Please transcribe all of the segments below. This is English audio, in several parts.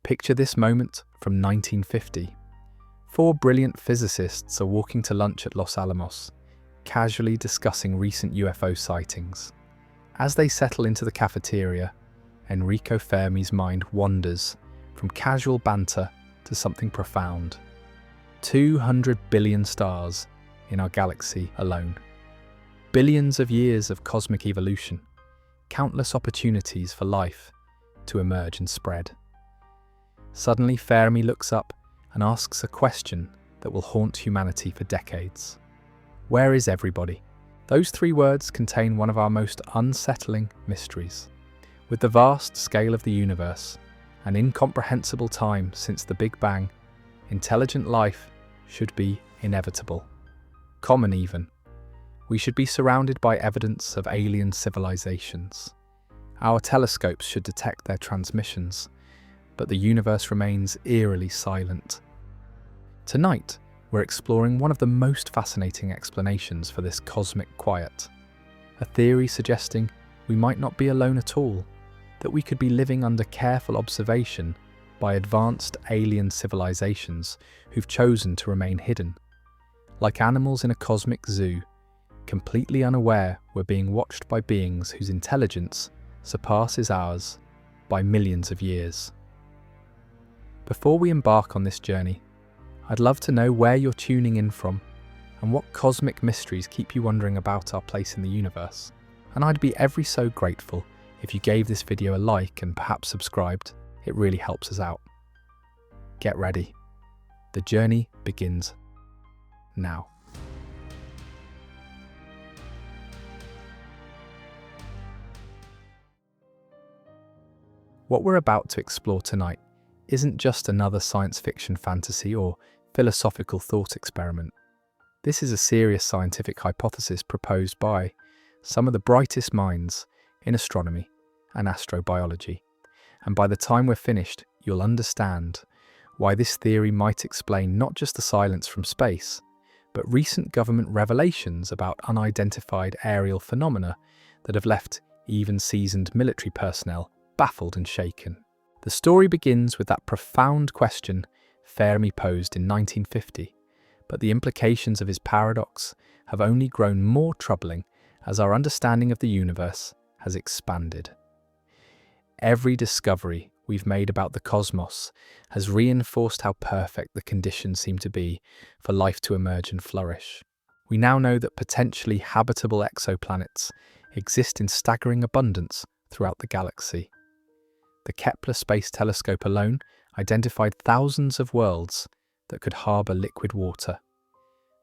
Picture this moment from 1950. Four brilliant physicists are walking to lunch at Los Alamos, casually discussing recent UFO sightings. As they settle into the cafeteria, Enrico Fermi's mind wanders from casual banter to something profound. 200 billion stars in our galaxy alone. Billions of years of cosmic evolution. Countless opportunities for life to emerge and spread. Suddenly, Fermi looks up and asks a question that will haunt humanity for decades. Where is everybody? Those three words contain one of our most unsettling mysteries. With the vast scale of the universe, an incomprehensible time since the Big Bang, intelligent life should be inevitable. Common even. We should be surrounded by evidence of alien civilizations. Our telescopes should detect their transmissions, but the universe remains eerily silent. Tonight, we're exploring one of the most fascinating explanations for this cosmic quiet. A theory suggesting we might not be alone at all, that we could be living under careful observation by advanced alien civilizations who've chosen to remain hidden. Like animals in a cosmic zoo, completely unaware we're being watched by beings whose intelligence surpasses ours by millions of years. Before we embark on this journey, I'd love to know where you're tuning in from and what cosmic mysteries keep you wondering about our place in the universe. And I'd be ever so grateful if you gave this video a like and perhaps subscribed. It really helps us out. Get ready. The journey begins now. What we're about to explore tonight isn't just another science fiction fantasy or philosophical thought experiment. This is a serious scientific hypothesis proposed by some of the brightest minds in astronomy and astrobiology. And by the time we're finished, you'll understand why this theory might explain not just the silence from space, but recent government revelations about unidentified aerial phenomena that have left even seasoned military personnel baffled and shaken. The story begins with that profound question Fermi posed in 1950, but the implications of his paradox have only grown more troubling as our understanding of the universe has expanded. Every discovery we've made about the cosmos has reinforced how perfect the conditions seem to be for life to emerge and flourish. We now know that potentially habitable exoplanets exist in staggering abundance throughout the galaxy. The Kepler Space Telescope alone identified thousands of worlds that could harbour liquid water.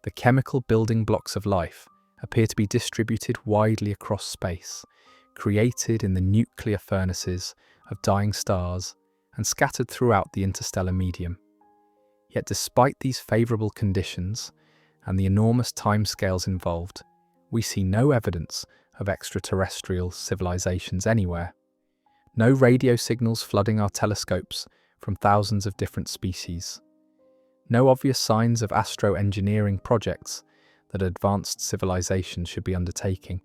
The chemical building blocks of life appear to be distributed widely across space, created in the nuclear furnaces of dying stars and scattered throughout the interstellar medium. Yet despite these favourable conditions and the enormous timescales involved, we see no evidence of extraterrestrial civilizations anywhere. No radio signals flooding our telescopes from thousands of different species. No obvious signs of astroengineering projects that advanced civilizations should be undertaking.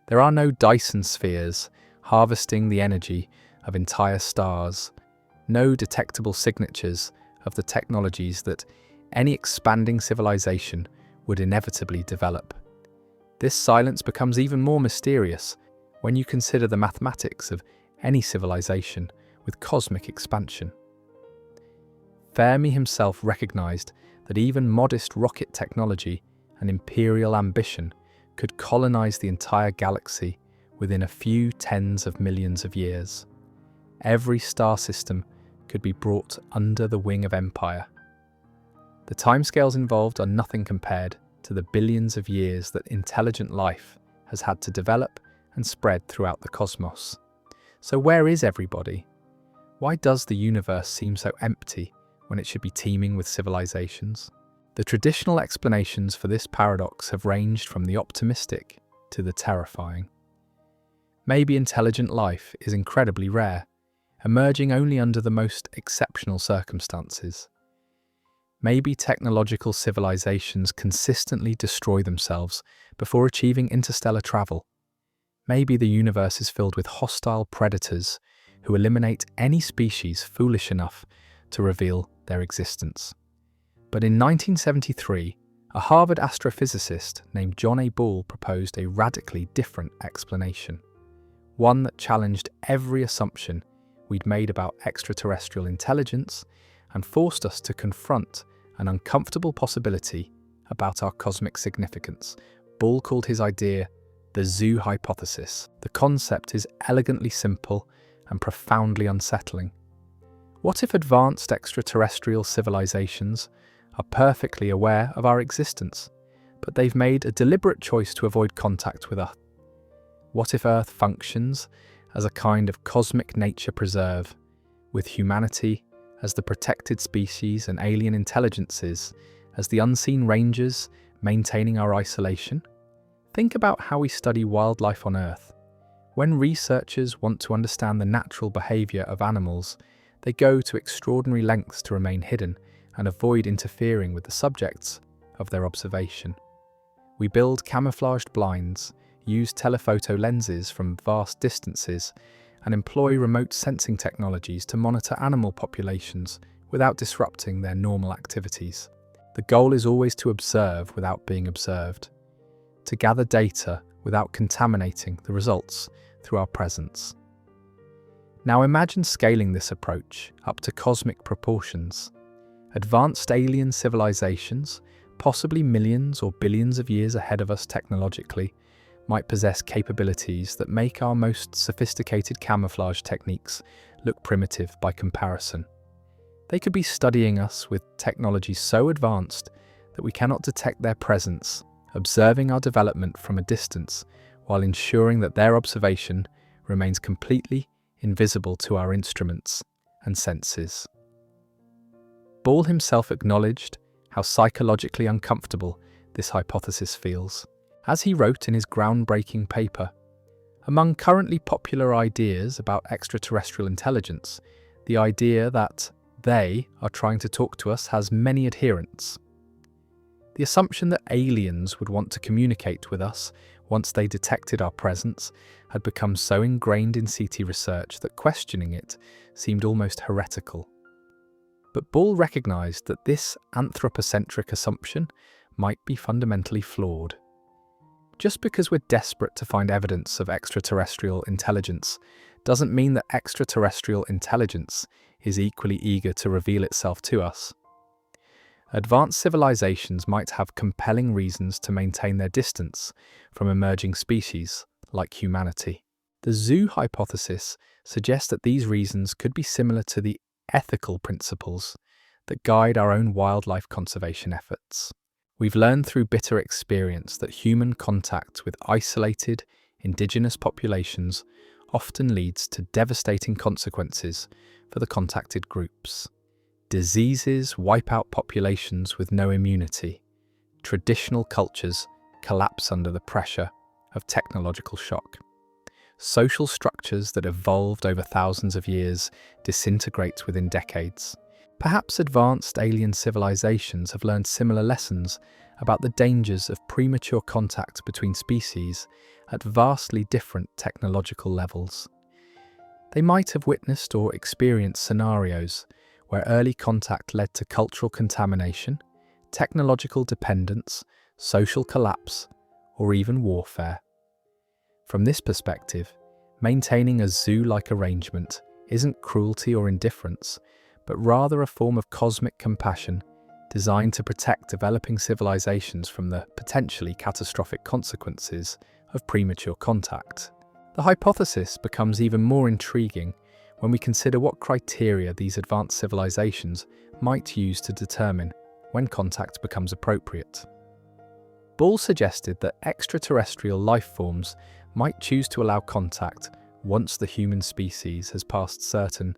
There are no Dyson spheres harvesting the energy of entire stars. No detectable signatures of the technologies that any expanding civilization would inevitably develop. This silence becomes even more mysterious when you consider the mathematics of any civilization with cosmic expansion. Fermi himself recognized that even modest rocket technology and imperial ambition could colonize the entire galaxy within a few tens of millions of years. Every star system could be brought under the wing of empire. The timescales involved are nothing compared to the billions of years that intelligent life has had to develop and spread throughout the cosmos. So where is everybody? Why does the universe seem so empty when it should be teeming with civilizations? The traditional explanations for this paradox have ranged from the optimistic to the terrifying. Maybe intelligent life is incredibly rare, emerging only under the most exceptional circumstances. Maybe technological civilizations consistently destroy themselves before achieving interstellar travel. Maybe the universe is filled with hostile predators who eliminate any species foolish enough to reveal their existence. But in 1973, a Harvard astrophysicist named John A. Ball proposed a radically different explanation, one that challenged every assumption we'd made about extraterrestrial intelligence and forced us to confront an uncomfortable possibility about our cosmic significance. Ball called his idea the zoo hypothesis. The concept is elegantly simple and profoundly unsettling. What if advanced extraterrestrial civilizations are perfectly aware of our existence, but they've made a deliberate choice to avoid contact with us? What if Earth functions as a kind of cosmic nature preserve, with humanity as the protected species and alien intelligences as the unseen rangers maintaining our isolation? Think about how we study wildlife on Earth. When researchers want to understand the natural behavior of animals, they go to extraordinary lengths to remain hidden and avoid interfering with the subjects of their observation. We build camouflaged blinds, use telephoto lenses from vast distances, and employ remote sensing technologies to monitor animal populations without disrupting their normal activities. The goal is always to observe without being observed, to gather data without contaminating the results through our presence. Now imagine scaling this approach up to cosmic proportions. Advanced alien civilizations, possibly millions or billions of years ahead of us technologically, might possess capabilities that make our most sophisticated camouflage techniques look primitive by comparison. They could be studying us with technology so advanced that we cannot detect their presence, observing our development from a distance while ensuring that their observation remains completely invisible to our instruments and senses. Ball himself acknowledged how psychologically uncomfortable this hypothesis feels. As he wrote in his groundbreaking paper, among currently popular ideas about extraterrestrial intelligence, the idea that they are trying to talk to us has many adherents. The assumption that aliens would want to communicate with us once they detected our presence had become so ingrained in CT research that questioning it seemed almost heretical. But Ball recognized that this anthropocentric assumption might be fundamentally flawed. Just because we're desperate to find evidence of extraterrestrial intelligence doesn't mean that extraterrestrial intelligence is equally eager to reveal itself to us. Advanced civilizations might have compelling reasons to maintain their distance from emerging species like humanity. The zoo hypothesis suggests that these reasons could be similar to the ethical principles that guide our own wildlife conservation efforts. We've learned through bitter experience that human contact with isolated, indigenous populations often leads to devastating consequences for the contacted groups. Diseases wipe out populations with no immunity. Traditional cultures collapse under the pressure of technological shock. Social structures that evolved over thousands of years disintegrate within decades. Perhaps advanced alien civilizations have learned similar lessons about the dangers of premature contact between species at vastly different technological levels. They might have witnessed or experienced scenarios where early contact led to cultural contamination, technological dependence, social collapse, or even warfare. From this perspective, maintaining a zoo-like arrangement isn't cruelty or indifference, but rather a form of cosmic compassion designed to protect developing civilizations from the potentially catastrophic consequences of premature contact. The hypothesis becomes even more intriguing when we consider what criteria these advanced civilizations might use to determine when contact becomes appropriate. Ball suggested that extraterrestrial life forms might choose to allow contact once the human species has passed certain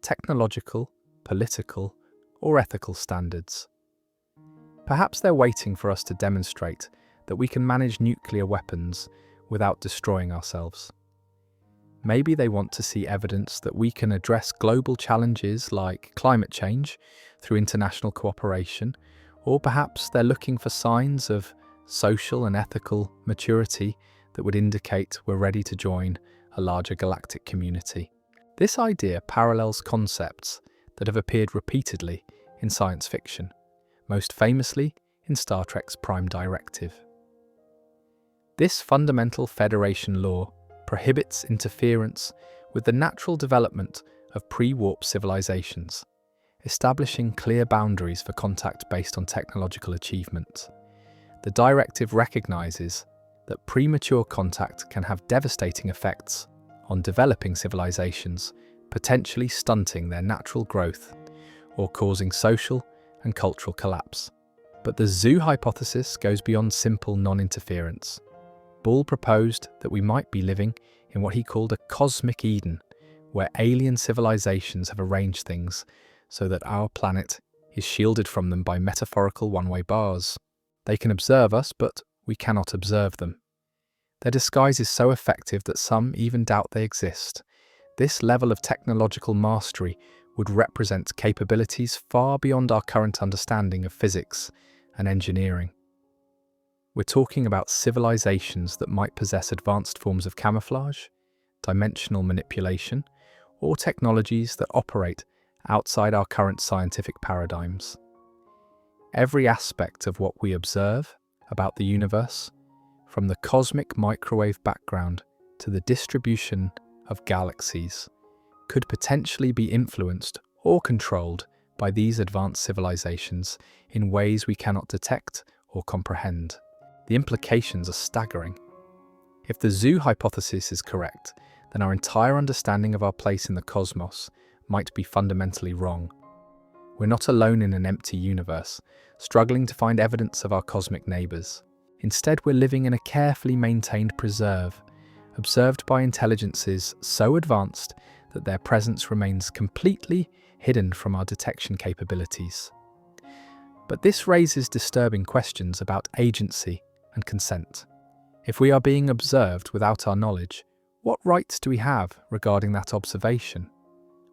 technological, political, or ethical standards. Perhaps they're waiting for us to demonstrate that we can manage nuclear weapons without destroying ourselves. Maybe they want to see evidence that we can address global challenges like climate change through international cooperation, or perhaps they're looking for signs of social and ethical maturity that would indicate we're ready to join a larger galactic community. This idea parallels concepts that have appeared repeatedly in science fiction, most famously in Star Trek's Prime Directive. This fundamental Federation law prohibits interference with the natural development of pre-warp civilizations, establishing clear boundaries for contact based on technological achievement. The directive recognizes that premature contact can have devastating effects on developing civilizations, potentially stunting their natural growth or causing social and cultural collapse. But the zoo hypothesis goes beyond simple non-interference. Ball proposed that we might be living in what he called a cosmic Eden, where alien civilizations have arranged things so that our planet is shielded from them by metaphorical one-way bars. They can observe us, but we cannot observe them. Their disguise is so effective that some even doubt they exist. This level of technological mastery would represent capabilities far beyond our current understanding of physics and engineering. We're talking about civilizations that might possess advanced forms of camouflage, dimensional manipulation, or technologies that operate outside our current scientific paradigms. Every aspect of what we observe about the universe, from the cosmic microwave background to the distribution of galaxies, could potentially be influenced or controlled by these advanced civilizations in ways we cannot detect or comprehend. The implications are staggering. If the zoo hypothesis is correct, then our entire understanding of our place in the cosmos might be fundamentally wrong. We're not alone in an empty universe, struggling to find evidence of our cosmic neighbours. Instead, we're living in a carefully maintained preserve, observed by intelligences so advanced that their presence remains completely hidden from our detection capabilities. But this raises disturbing questions about agency and consent. If we are being observed without our knowledge, what rights do we have regarding that observation?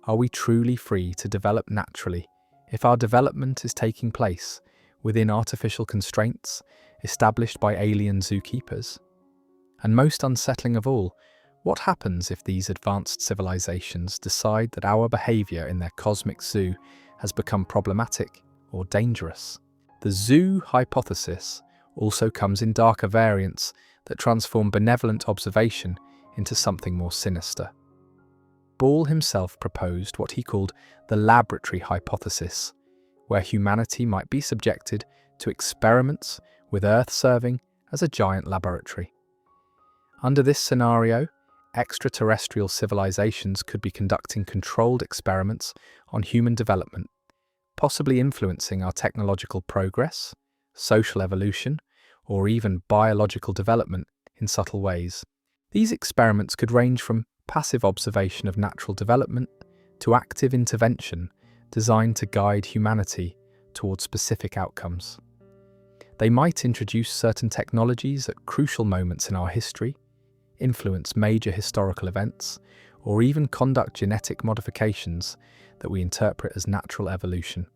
Are we truly free to develop naturally if our development is taking place within artificial constraints established by alien zookeepers? And most unsettling of all, what happens if these advanced civilizations decide that our behavior in their cosmic zoo has become problematic or dangerous? The zoo hypothesis also comes in darker variants that transform benevolent observation into something more sinister. Ball himself proposed what he called the laboratory hypothesis, where humanity might be subjected to experiments with Earth serving as a giant laboratory. Under this scenario, extraterrestrial civilizations could be conducting controlled experiments on human development, possibly influencing our technological progress, social evolution, or even biological development in subtle ways. These experiments could range from passive observation of natural development to active intervention designed to guide humanity towards specific outcomes. They might introduce certain technologies at crucial moments in our history, influence major historical events, or even conduct genetic modifications that we interpret as natural evolution.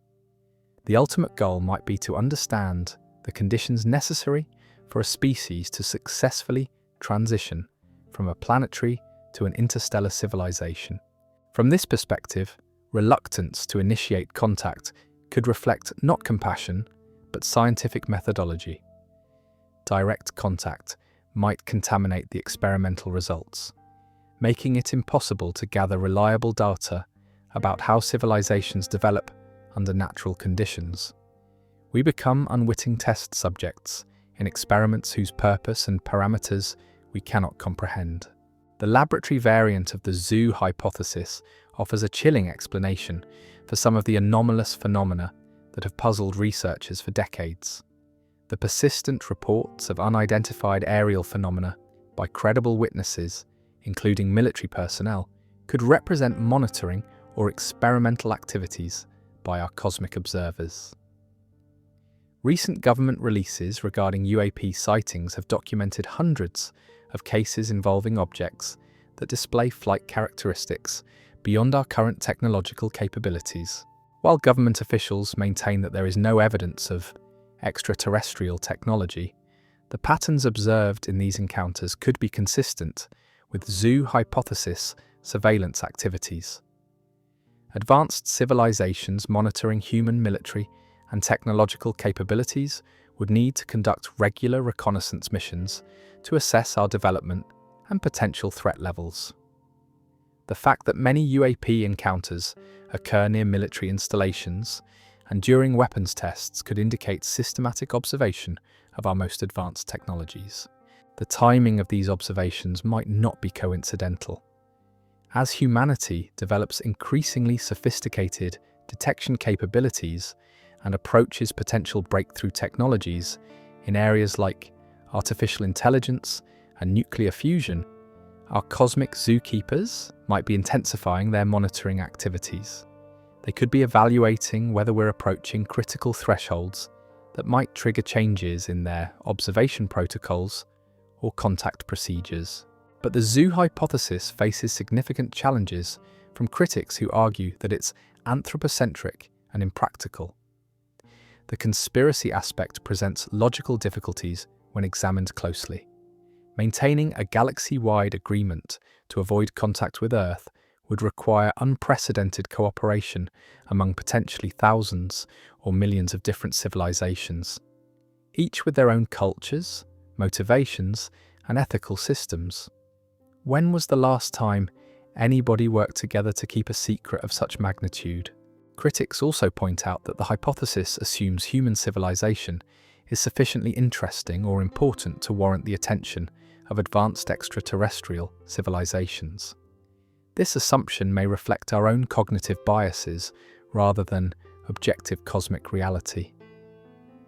The ultimate goal might be to understand the conditions necessary for a species to successfully transition from a planetary to an interstellar civilization. From this perspective, reluctance to initiate contact could reflect not compassion, but scientific methodology. Direct contact might contaminate the experimental results, making it impossible to gather reliable data about how civilizations develop under natural conditions. We become unwitting test subjects in experiments whose purpose and parameters we cannot comprehend. The laboratory variant of the zoo hypothesis offers a chilling explanation for some of the anomalous phenomena that have puzzled researchers for decades. The persistent reports of unidentified aerial phenomena by credible witnesses, including military personnel, could represent monitoring or experimental activities by our cosmic observers. Recent government releases regarding UAP sightings have documented hundreds of cases involving objects that display flight characteristics beyond our current technological capabilities. While government officials maintain that there is no evidence of extraterrestrial technology, the patterns observed in these encounters could be consistent with zoo hypothesis surveillance activities. Advanced civilizations monitoring human military and technological capabilities would need to conduct regular reconnaissance missions to assess our development and potential threat levels. The fact that many UAP encounters occur near military installations and during weapons tests could indicate systematic observation of our most advanced technologies. The timing of these observations might not be coincidental. As humanity develops increasingly sophisticated detection capabilities and approaches potential breakthrough technologies in areas like artificial intelligence and nuclear fusion, our cosmic zookeepers might be intensifying their monitoring activities. They could be evaluating whether we're approaching critical thresholds that might trigger changes in their observation protocols or contact procedures. But the zoo hypothesis faces significant challenges from critics who argue that it's anthropocentric and impractical. The conspiracy aspect presents logical difficulties when examined closely. Maintaining a galaxy-wide agreement to avoid contact with Earth would require unprecedented cooperation among potentially thousands or millions of different civilizations, each with their own cultures, motivations, and ethical systems. When was the last time anybody worked together to keep a secret of such magnitude? Critics also point out that the hypothesis assumes human civilization is sufficiently interesting or important to warrant the attention of advanced extraterrestrial civilizations. This assumption may reflect our own cognitive biases rather than objective cosmic reality.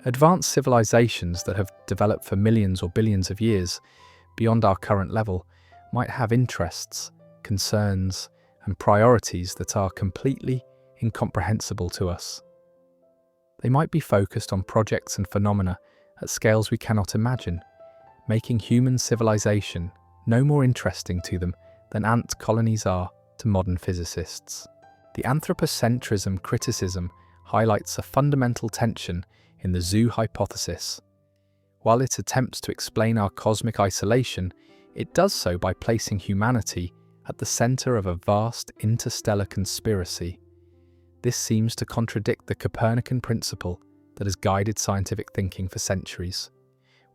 Advanced civilizations that have developed for millions or billions of years beyond our current level might have interests, concerns, and priorities that are completely incomprehensible to us. They might be focused on projects and phenomena at scales we cannot imagine, making human civilization no more interesting to them than ant colonies are to modern physicists. The anthropocentrism criticism highlights a fundamental tension in the zoo hypothesis. While it attempts to explain our cosmic isolation, it does so by placing humanity at the center of a vast interstellar conspiracy. This seems to contradict the Copernican principle that has guided scientific thinking for centuries,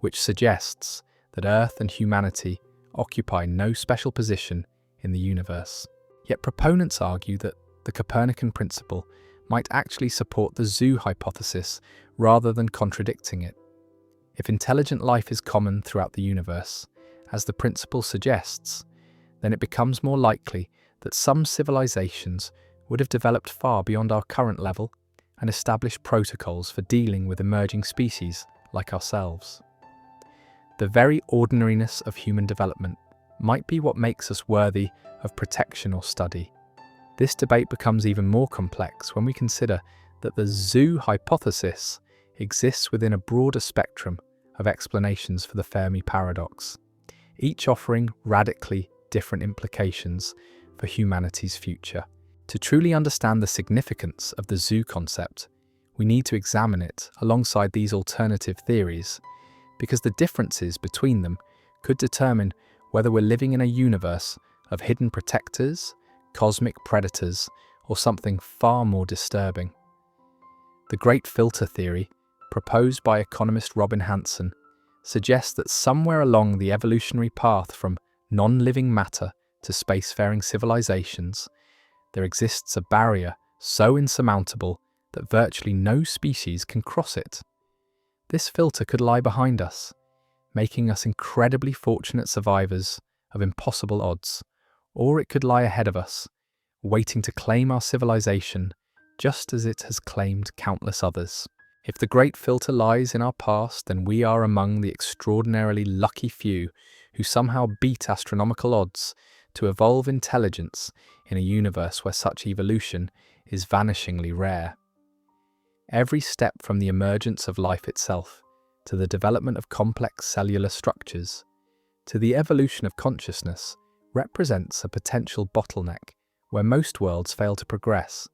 which suggests that Earth and humanity occupy no special position in the universe. Yet proponents argue that the Copernican principle might actually support the zoo hypothesis rather than contradicting it. If intelligent life is common throughout the universe, as the principle suggests, then it becomes more likely that some civilizations would have developed far beyond our current level and established protocols for dealing with emerging species like ourselves. The very ordinariness of human development might be what makes us worthy of protection or study. This debate becomes even more complex when we consider that the zoo hypothesis exists within a broader spectrum of explanations for the Fermi Paradox, each offering radically different implications for humanity's future. To truly understand the significance of the zoo concept, we need to examine it alongside these alternative theories, because the differences between them could determine whether we're living in a universe of hidden protectors, cosmic predators, or something far more disturbing. The Great Filter theory, proposed by economist Robin Hanson, suggests that somewhere along the evolutionary path from non-living matter to spacefaring civilizations, there exists a barrier so insurmountable that virtually no species can cross it. This filter could lie behind us, making us incredibly fortunate survivors of impossible odds, or it could lie ahead of us, waiting to claim our civilization just as it has claimed countless others. If the Great Filter lies in our past, then we are among the extraordinarily lucky few who somehow beat astronomical odds to evolve intelligence in a universe where such evolution is vanishingly rare. Every step from the emergence of life itself, to the development of complex cellular structures, to the evolution of consciousness, represents a potential bottleneck where most worlds fail to progress.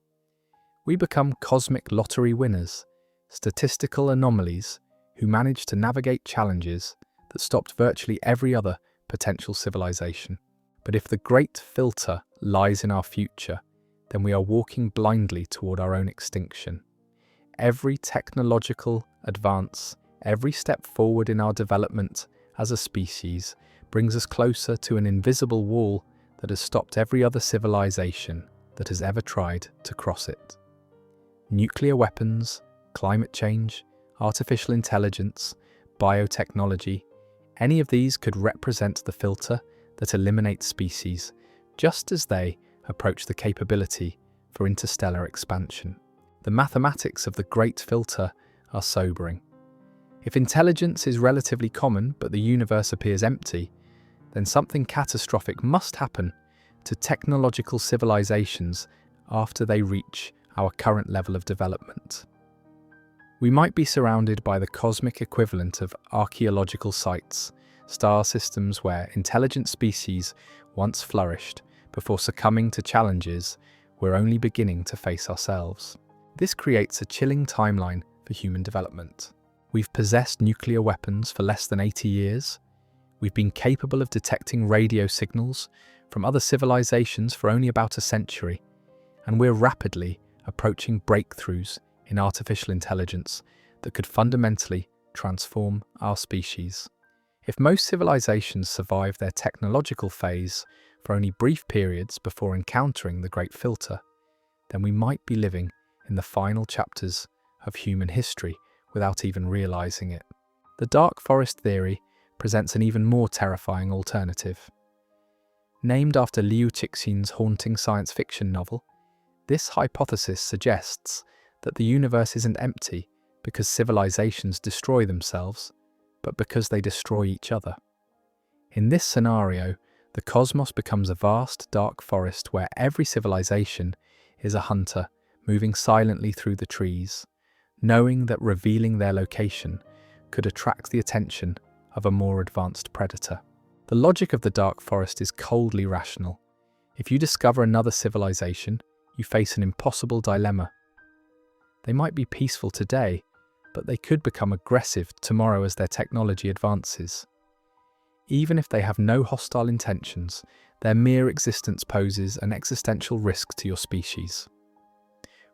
We become cosmic lottery winners, statistical anomalies who manage to navigate challenges that stopped virtually every other potential civilization. But if the great filter lies in our future, then we are walking blindly toward our own extinction. Every technological advance, every step forward in our development as a species brings us closer to an invisible wall that has stopped every other civilization that has ever tried to cross it. Nuclear weapons, climate change, artificial intelligence, biotechnology, any of these could represent the filter that eliminates species, just as they approach the capability for interstellar expansion. The mathematics of the great filter are sobering. If intelligence is relatively common but the universe appears empty, then something catastrophic must happen to technological civilizations after they reach our current level of development. We might be surrounded by the cosmic equivalent of archaeological sites, star systems where intelligent species once flourished before succumbing to challenges we're only beginning to face ourselves. This creates a chilling timeline for human development. We've possessed nuclear weapons for less than 80 years. We've been capable of detecting radio signals from other civilizations for only about a century, and we're rapidly approaching breakthroughs in artificial intelligence that could fundamentally transform our species. If most civilizations survive their technological phase for only brief periods before encountering the great filter, then we might be living in the final chapters of human history without even realizing it. The dark forest theory presents an even more terrifying alternative. Named after Liu Cixin's haunting science fiction novel, this hypothesis suggests that the universe isn't empty because civilizations destroy themselves, but because they destroy each other. In this scenario, the cosmos becomes a vast dark forest where every civilization is a hunter moving silently through the trees, knowing that revealing their location could attract the attention of a more advanced predator. The logic of the dark forest is coldly rational. If you discover another civilization, you face an impossible dilemma. They might be peaceful today, but they could become aggressive tomorrow as their technology advances. Even if they have no hostile intentions, their mere existence poses an existential risk to your species.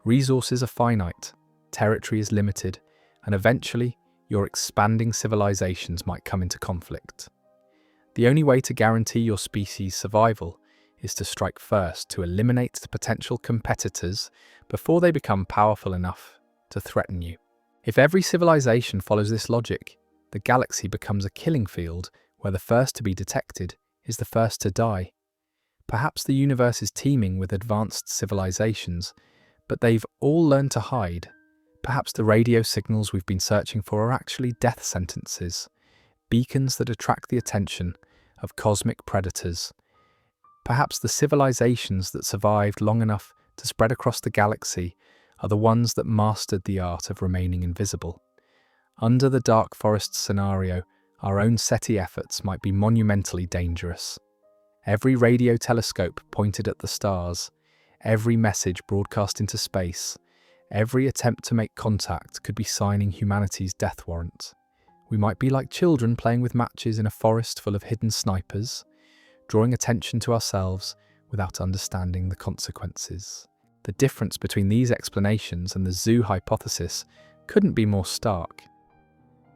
Resources are finite, territory is limited, and eventually your expanding civilizations might come into conflict. The only way to guarantee your species' survival is to strike first to eliminate the potential competitors before they become powerful enough to threaten you. If every civilization follows this logic, the galaxy becomes a killing field where the first to be detected is the first to die. Perhaps the universe is teeming with advanced civilizations, but they've all learned to hide. Perhaps the radio signals we've been searching for are actually death sentences, beacons that attract the attention of cosmic predators. Perhaps the civilizations that survived long enough to spread across the galaxy are the ones that mastered the art of remaining invisible. Under the dark forest scenario, our own SETI efforts might be monumentally dangerous. Every radio telescope pointed at the stars, every message broadcast into space, every attempt to make contact could be signing humanity's death warrant. We might be like children playing with matches in a forest full of hidden snipers, drawing attention to ourselves without understanding the consequences. The difference between these explanations and the zoo hypothesis couldn't be more stark.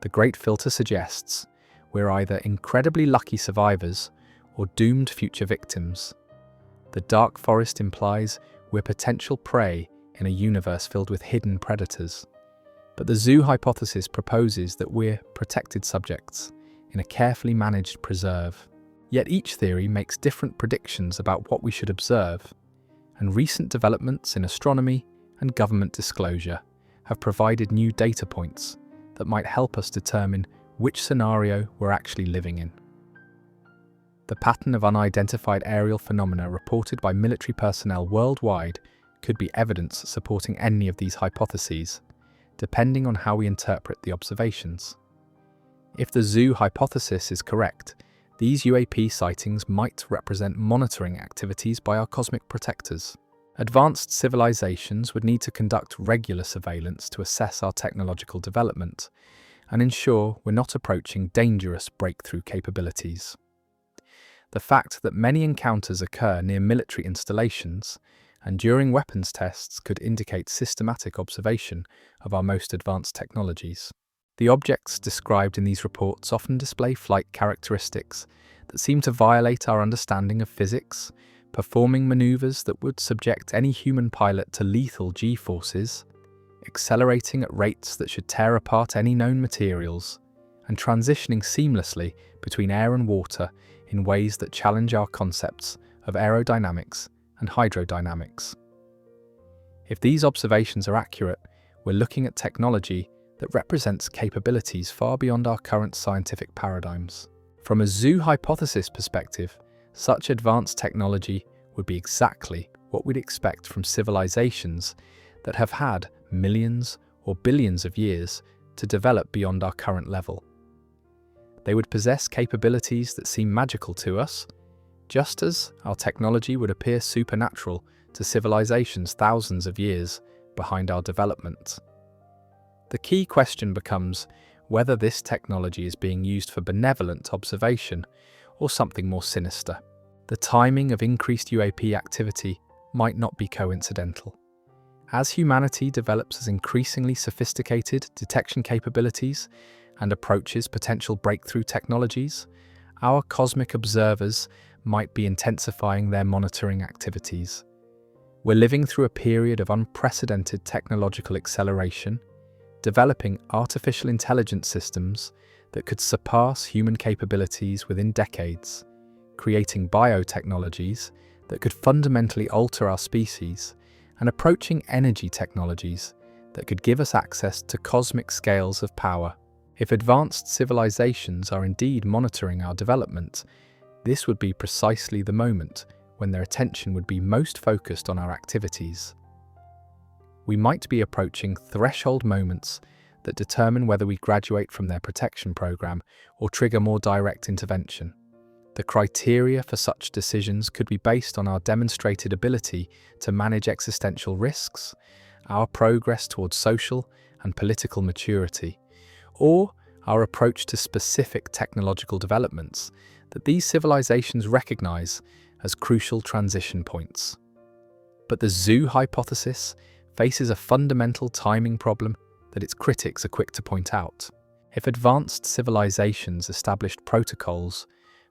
The great filter suggests we're either incredibly lucky survivors or doomed future victims. The dark forest implies we're potential prey in a universe filled with hidden predators. But the zoo hypothesis proposes that we're protected subjects in a carefully managed preserve. Yet each theory makes different predictions about what we should observe, and recent developments in astronomy and government disclosure have provided new data points that might help us determine which scenario we're actually living in. The pattern of unidentified aerial phenomena reported by military personnel worldwide could be evidence supporting any of these hypotheses, depending on how we interpret the observations. If the zoo hypothesis is correct, these UAP sightings might represent monitoring activities by our cosmic protectors. Advanced civilizations would need to conduct regular surveillance to assess our technological development and ensure we're not approaching dangerous breakthrough capabilities. The fact that many encounters occur near military installations and during weapons tests could indicate systematic observation of our most advanced technologies. The objects described in these reports often display flight characteristics that seem to violate our understanding of physics, performing maneuvers that would subject any human pilot to lethal G-forces, accelerating at rates that should tear apart any known materials, and transitioning seamlessly between air and water in ways that challenge our concepts of aerodynamics and hydrodynamics. If these observations are accurate, we're looking at technology that represents capabilities far beyond our current scientific paradigms. From a zoo hypothesis perspective, such advanced technology would be exactly what we'd expect from civilizations that have had millions or billions of years to develop beyond our current level. They would possess capabilities that seem magical to us, just as our technology would appear supernatural to civilizations thousands of years behind our development. The key question becomes whether this technology is being used for benevolent observation or something more sinister. The timing of increased UAP activity might not be coincidental. As humanity develops as increasingly sophisticated detection capabilities and approaches potential breakthrough technologies, our cosmic observers might be intensifying their monitoring activities. We're living through a period of unprecedented technological acceleration, developing artificial intelligence systems that could surpass human capabilities within decades, creating biotechnologies that could fundamentally alter our species, and approaching energy technologies that could give us access to cosmic scales of power. If advanced civilizations are indeed monitoring our development, this would be precisely the moment when their attention would be most focused on our activities. We might be approaching threshold moments that determine whether we graduate from their protection program or trigger more direct intervention. The criteria for such decisions could be based on our demonstrated ability to manage existential risks, our progress towards social and political maturity, or our approach to specific technological developments that these civilizations recognize as crucial transition points. But the zoo hypothesis faces a fundamental timing problem that its critics are quick to point out. If advanced civilizations established protocols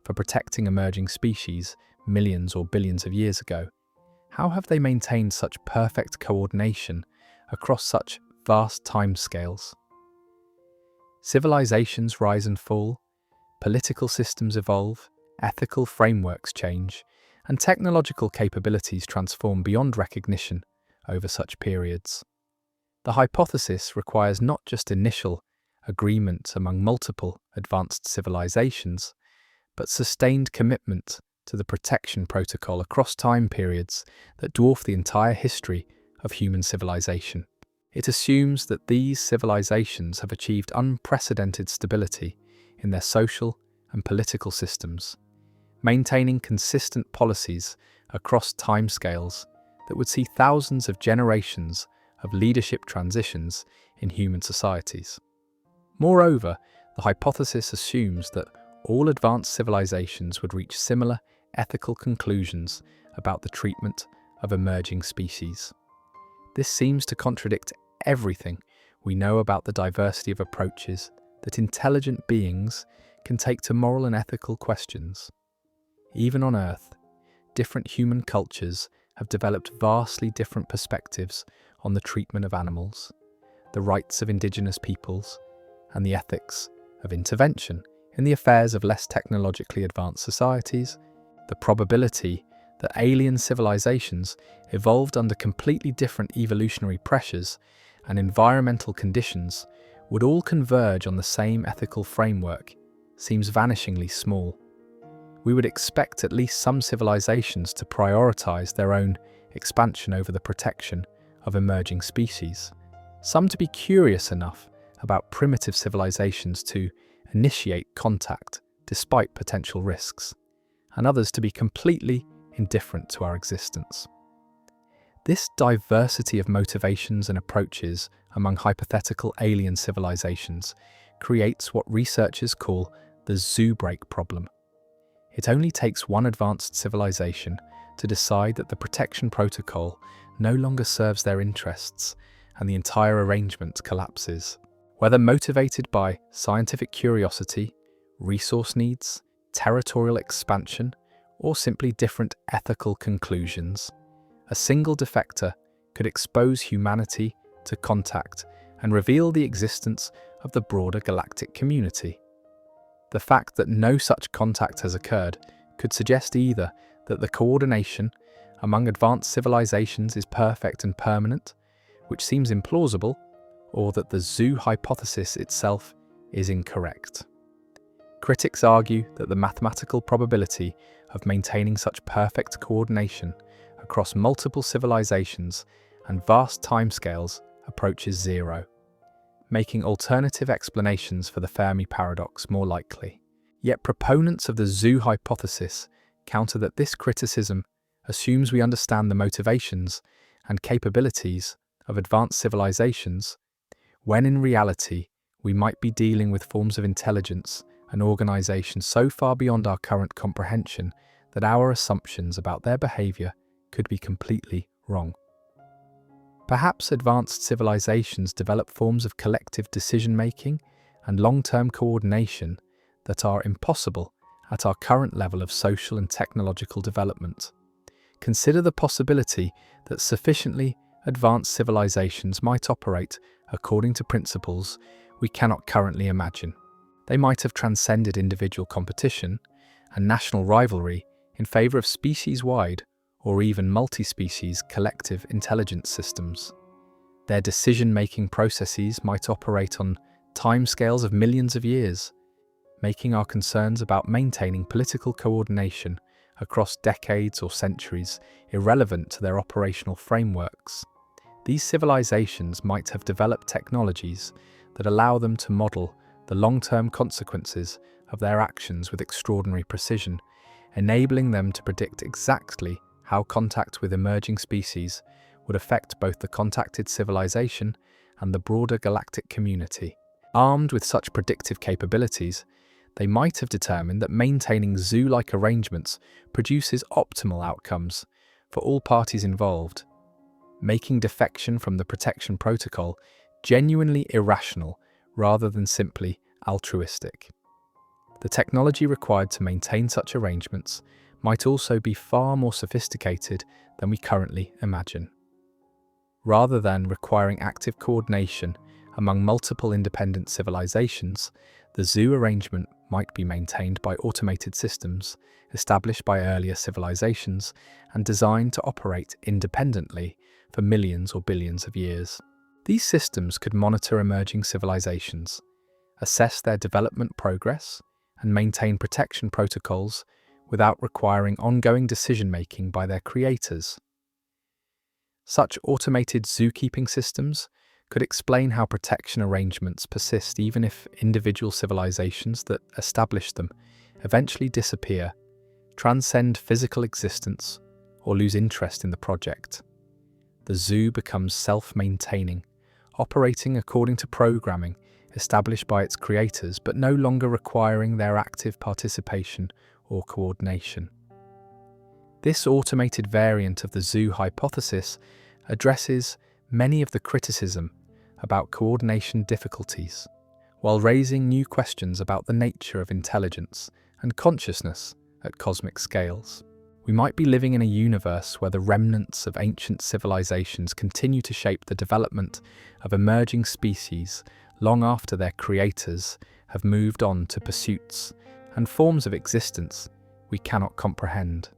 for protecting emerging species millions or billions of years ago, how have they maintained such perfect coordination across such vast timescales? Civilizations rise and fall, political systems evolve, ethical frameworks change, and technological capabilities transform beyond recognition over such periods. The hypothesis requires not just initial agreement among multiple advanced civilizations, but sustained commitment to the protection protocol across time periods that dwarf the entire history of human civilization. It assumes that these civilizations have achieved unprecedented stability in their social and political systems, maintaining consistent policies across timescales that would see thousands of generations of leadership transitions in human societies. Moreover, the hypothesis assumes that all advanced civilizations would reach similar ethical conclusions about the treatment of emerging species. This seems to contradict everything we know about the diversity of approaches that intelligent beings can take to moral and ethical questions. Even on Earth, different human cultures have developed vastly different perspectives on the treatment of animals, the rights of indigenous peoples, and the ethics of intervention in the affairs of less technologically advanced societies. The probability that alien civilizations evolved under completely different evolutionary pressures and environmental conditions would all converge on the same ethical framework seems vanishingly small. We would expect at least some civilizations to prioritize their own expansion over the protection of emerging species, some to be curious enough about primitive civilizations to initiate contact despite potential risks, and others to be completely indifferent to our existence. This diversity of motivations and approaches among hypothetical alien civilizations creates what researchers call the zoo break problem. It only takes one advanced civilization to decide that the protection protocol no longer serves their interests and the entire arrangement collapses. Whether motivated by scientific curiosity, resource needs, territorial expansion, or simply different ethical conclusions, a single defector could expose humanity to contact and reveal the existence of the broader galactic community. The fact that no such contact has occurred could suggest either that the coordination among advanced civilizations is perfect and permanent, which seems implausible, or that the zoo hypothesis itself is incorrect. Critics argue that the mathematical probability of maintaining such perfect coordination across multiple civilizations and vast timescales approaches zero, making alternative explanations for the Fermi Paradox more likely. Yet proponents of the zoo hypothesis counter that this criticism assumes we understand the motivations and capabilities of advanced civilizations, when in reality we might be dealing with forms of intelligence and organization so far beyond our current comprehension that our assumptions about their behavior could be completely wrong. Perhaps advanced civilizations develop forms of collective decision-making and long-term coordination that are impossible at our current level of social and technological development. Consider the possibility that sufficiently advanced civilizations might operate according to principles we cannot currently imagine. They might have transcended individual competition and national rivalry in favor of species-wide or even multi-species collective intelligence systems. Their decision-making processes might operate on timescales of millions of years, making our concerns about maintaining political coordination across decades or centuries irrelevant to their operational frameworks. These civilizations might have developed technologies that allow them to model the long-term consequences of their actions with extraordinary precision, enabling them to predict exactly how contact with emerging species would affect both the contacted civilization and the broader galactic community. Armed with such predictive capabilities, they might have determined that maintaining zoo-like arrangements produces optimal outcomes for all parties involved, making defection from the protection protocol genuinely irrational rather than simply altruistic. The technology required to maintain such arrangements might also be far more sophisticated than we currently imagine. Rather than requiring active coordination among multiple independent civilizations, the zoo arrangement might be maintained by automated systems established by earlier civilizations and designed to operate independently for millions or billions of years. These systems could monitor emerging civilizations, assess their development progress, and maintain protection protocols without requiring ongoing decision-making by their creators. Such automated zookeeping systems could explain how protection arrangements persist even if individual civilizations that establish them eventually disappear, transcend physical existence, or lose interest in the project. The zoo becomes self-maintaining, operating according to programming established by its creators but no longer requiring their active participation or coordination. This automated variant of the zoo hypothesis addresses many of the criticism about coordination difficulties, while raising new questions about the nature of intelligence and consciousness at cosmic scales. We might be living in a universe where the remnants of ancient civilizations continue to shape the development of emerging species long after their creators have moved on to pursuits and forms of existence we cannot comprehend.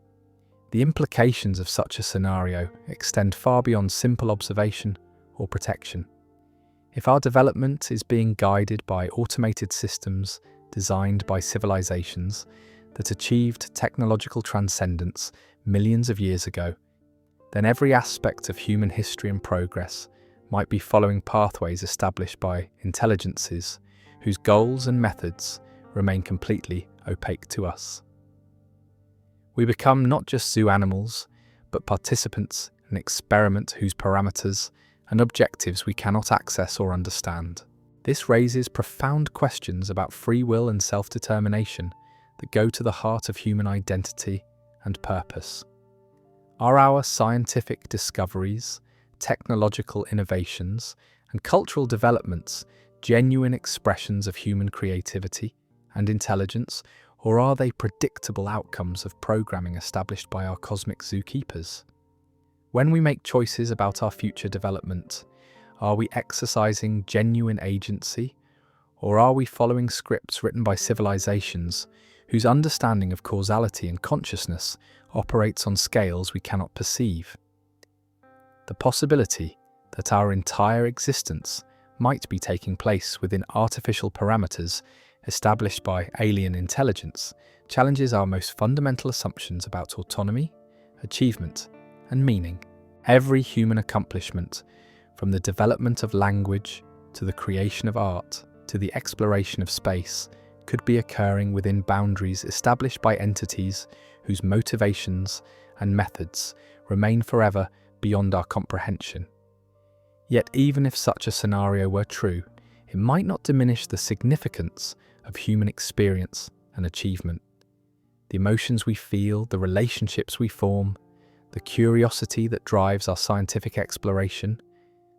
The implications of such a scenario extend far beyond simple observation or protection. If our development is being guided by automated systems designed by civilizations that achieved technological transcendence millions of years ago, then every aspect of human history and progress might be following pathways established by intelligences whose goals and methods remain completely opaque to us. We become not just zoo animals, but participants in an experiment whose parameters and objectives we cannot access or understand. This raises profound questions about free will and self-determination that go to the heart of human identity and purpose. Are our scientific discoveries, technological innovations, and cultural developments genuine expressions of human creativity and intelligence, or are they predictable outcomes of programming established by our cosmic zookeepers? When we make choices about our future development, are we exercising genuine agency, or are we following scripts written by civilizations whose understanding of causality and consciousness operates on scales we cannot perceive? The possibility that our entire existence might be taking place within artificial parameters established by alien intelligence challenges our most fundamental assumptions about autonomy, achievement, and meaning. Every human accomplishment, from the development of language to the creation of art to the exploration of space, could be occurring within boundaries established by entities whose motivations and methods remain forever beyond our comprehension. Yet even if such a scenario were true, it might not diminish the significance of human experience and achievement. The emotions we feel, the relationships we form, the curiosity that drives our scientific exploration,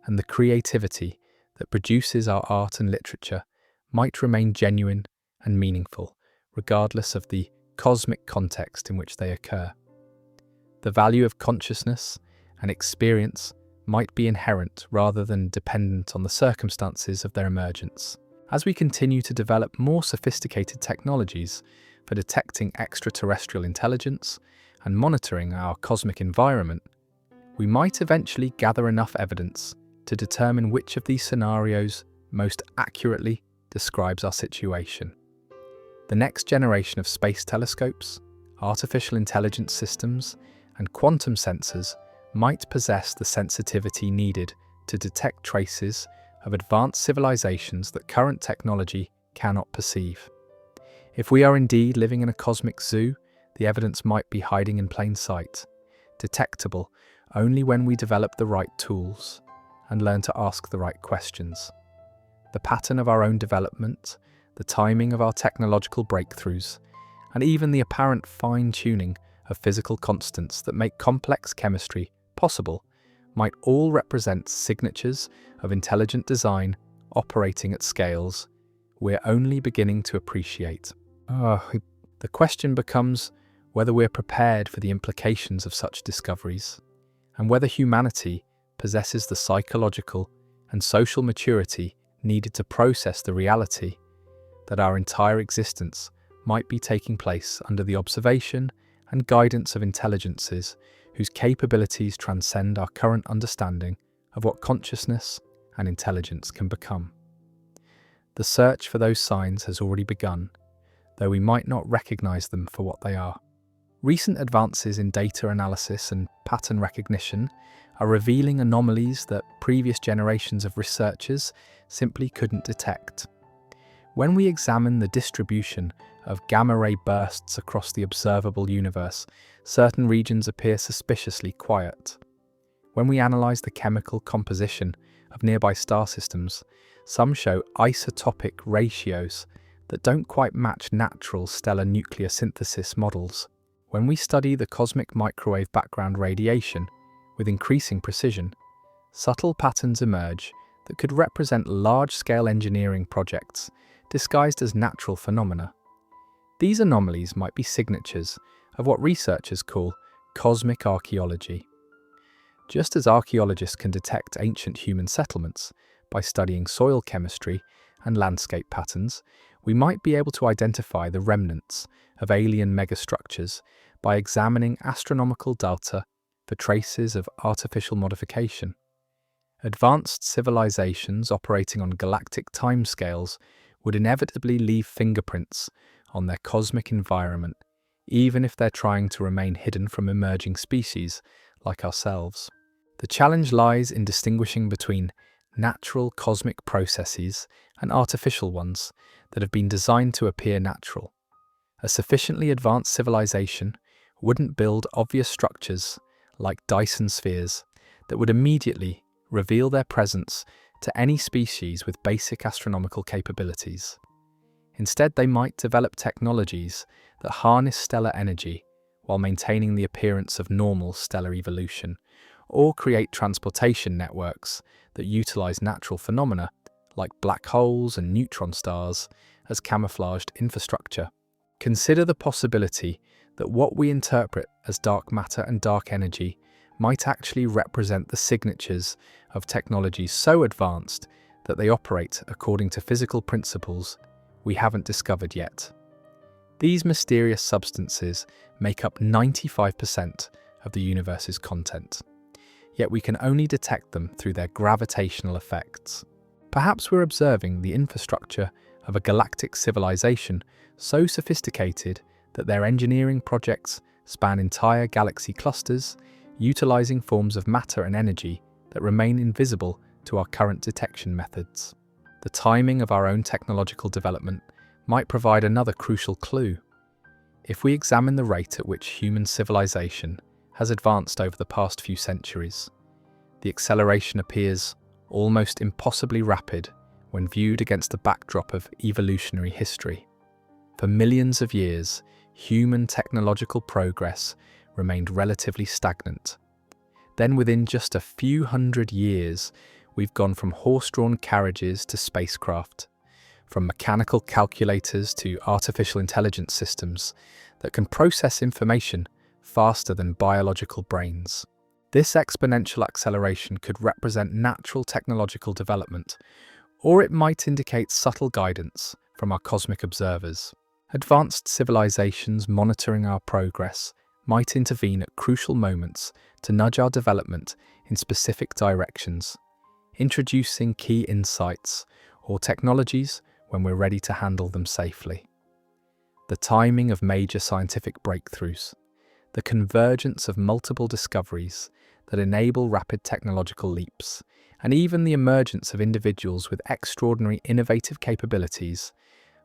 and the creativity that produces our art and literature might remain genuine and meaningful, regardless of the cosmic context in which they occur. The value of consciousness and experience might be inherent rather than dependent on the circumstances of their emergence. As we continue to develop more sophisticated technologies for detecting extraterrestrial intelligence and monitoring our cosmic environment, we might eventually gather enough evidence to determine which of these scenarios most accurately describes our situation. The next generation of space telescopes, artificial intelligence systems, and quantum sensors might possess the sensitivity needed to detect traces of advanced civilizations that current technology cannot perceive. If we are indeed living in a cosmic zoo, the evidence might be hiding in plain sight, detectable only when we develop the right tools and learn to ask the right questions. The pattern of our own development, the timing of our technological breakthroughs, and even the apparent fine-tuning of physical constants that make complex chemistry possible might all represent signatures of intelligent design operating at scales we're only beginning to appreciate. The question becomes whether we're prepared for the implications of such discoveries, and whether humanity possesses the psychological and social maturity needed to process the reality that our entire existence might be taking place under the observation and guidance of intelligences whose capabilities transcend our current understanding of what consciousness and intelligence can become. The search for those signs has already begun, though we might not recognize them for what they are. Recent advances in data analysis and pattern recognition are revealing anomalies that previous generations of researchers simply couldn't detect. When we examine the distribution of gamma-ray bursts across the observable universe, certain regions appear suspiciously quiet. When we analyze the chemical composition of nearby star systems, some show isotopic ratios that don't quite match natural stellar nuclear synthesis models. When we study the cosmic microwave background radiation with increasing precision, subtle patterns emerge that could represent large-scale engineering projects disguised as natural phenomena. These anomalies might be signatures of what researchers call cosmic archaeology. Just as archaeologists can detect ancient human settlements by studying soil chemistry and landscape patterns, we might be able to identify the remnants of alien megastructures by examining astronomical data for traces of artificial modification. Advanced civilizations operating on galactic timescales would inevitably leave fingerprints on their cosmic environment, even if they're trying to remain hidden from emerging species like ourselves. The challenge lies in distinguishing between natural cosmic processes and artificial ones that have been designed to appear natural. A sufficiently advanced civilization wouldn't build obvious structures like Dyson spheres that would immediately reveal their presence to any species with basic astronomical capabilities. Instead, they might develop technologies that harness stellar energy while maintaining the appearance of normal stellar evolution, or create transportation networks that utilize natural phenomena like black holes and neutron stars as camouflaged infrastructure. Consider the possibility that what we interpret as dark matter and dark energy might actually represent the signatures of technologies so advanced that they operate according to physical principles we haven't discovered yet. These mysterious substances make up 95% of the universe's content, yet we can only detect them through their gravitational effects. Perhaps we're observing the infrastructure of a galactic civilization so sophisticated that their engineering projects span entire galaxy clusters, utilizing forms of matter and energy that remain invisible to our current detection methods. The timing of our own technological development might provide another crucial clue. If we examine the rate at which human civilization has advanced over the past few centuries, the acceleration appears almost impossibly rapid when viewed against the backdrop of evolutionary history. For millions of years, human technological progress remained relatively stagnant. Then within just a few hundred years, we've gone from horse-drawn carriages to spacecraft, from mechanical calculators to artificial intelligence systems that can process information faster than biological brains. This exponential acceleration could represent natural technological development, or it might indicate subtle guidance from our cosmic observers. Advanced civilizations monitoring our progress might intervene at crucial moments to nudge our development in specific directions, introducing key insights or technologies when we're ready to handle them safely. The timing of major scientific breakthroughs, the convergence of multiple discoveries that enable rapid technological leaps, and even the emergence of individuals with extraordinary innovative capabilities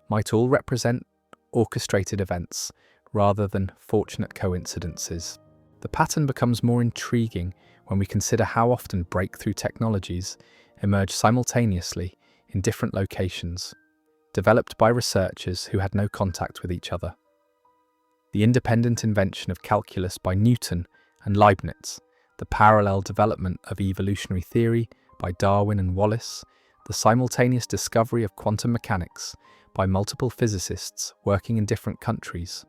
might all represent orchestrated events rather than fortunate coincidences. The pattern becomes more intriguing when we consider how often breakthrough technologies emerge simultaneously in different locations, developed by researchers who had no contact with each other. The independent invention of calculus by Newton and Leibniz, the parallel development of evolutionary theory by Darwin and Wallace, the simultaneous discovery of quantum mechanics by multiple physicists working in different countries,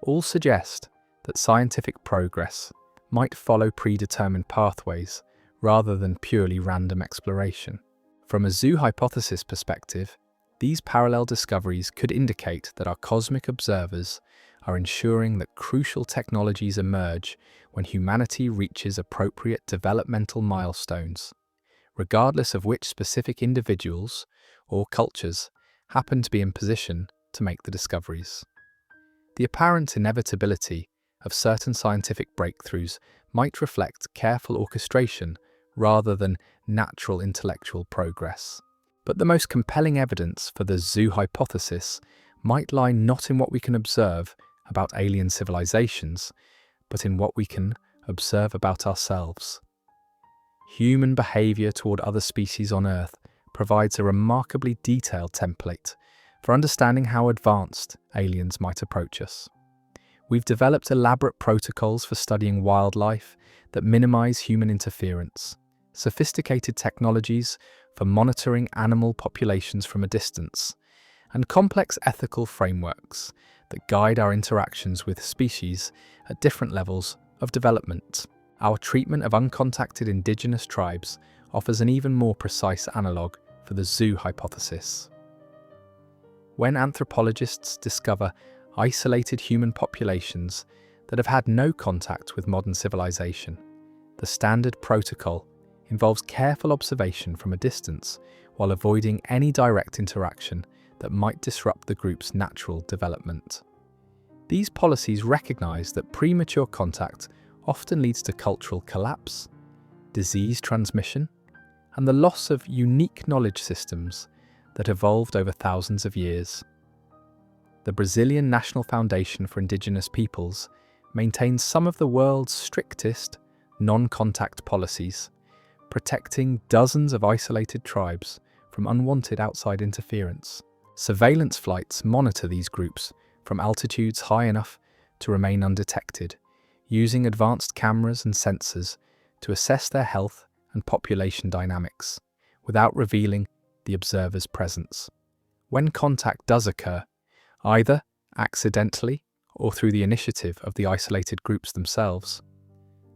all suggest that scientific progress might follow predetermined pathways rather than purely random exploration. From a zoo hypothesis perspective, these parallel discoveries could indicate that our cosmic observers are ensuring that crucial technologies emerge when humanity reaches appropriate developmental milestones, regardless of which specific individuals or cultures happen to be in position to make the discoveries. The apparent inevitability of certain scientific breakthroughs might reflect careful orchestration rather than natural intellectual progress. But the most compelling evidence for the zoo hypothesis might lie not in what we can observe about alien civilizations, but in what we can observe about ourselves. Human behavior toward other species on Earth provides a remarkably detailed template for understanding how advanced aliens might approach us. We've developed elaborate protocols for studying wildlife that minimize human interference, sophisticated technologies for monitoring animal populations from a distance, and complex ethical frameworks that guide our interactions with species at different levels of development. Our treatment of uncontacted indigenous tribes offers an even more precise analogue for the zoo hypothesis. When anthropologists discover isolated human populations that have had no contact with modern civilization, the standard protocol involves careful observation from a distance while avoiding any direct interaction that might disrupt the group's natural development. These policies recognize that premature contact often leads to cultural collapse, disease transmission, and the loss of unique knowledge systems that evolved over thousands of years. The Brazilian National Foundation for Indigenous Peoples maintains some of the world's strictest non-contact policies, protecting dozens of isolated tribes from unwanted outside interference. Surveillance flights monitor these groups from altitudes high enough to remain undetected, using advanced cameras and sensors to assess their health and population dynamics, without revealing the observer's presence. When contact does occur, either accidentally or through the initiative of the isolated groups themselves,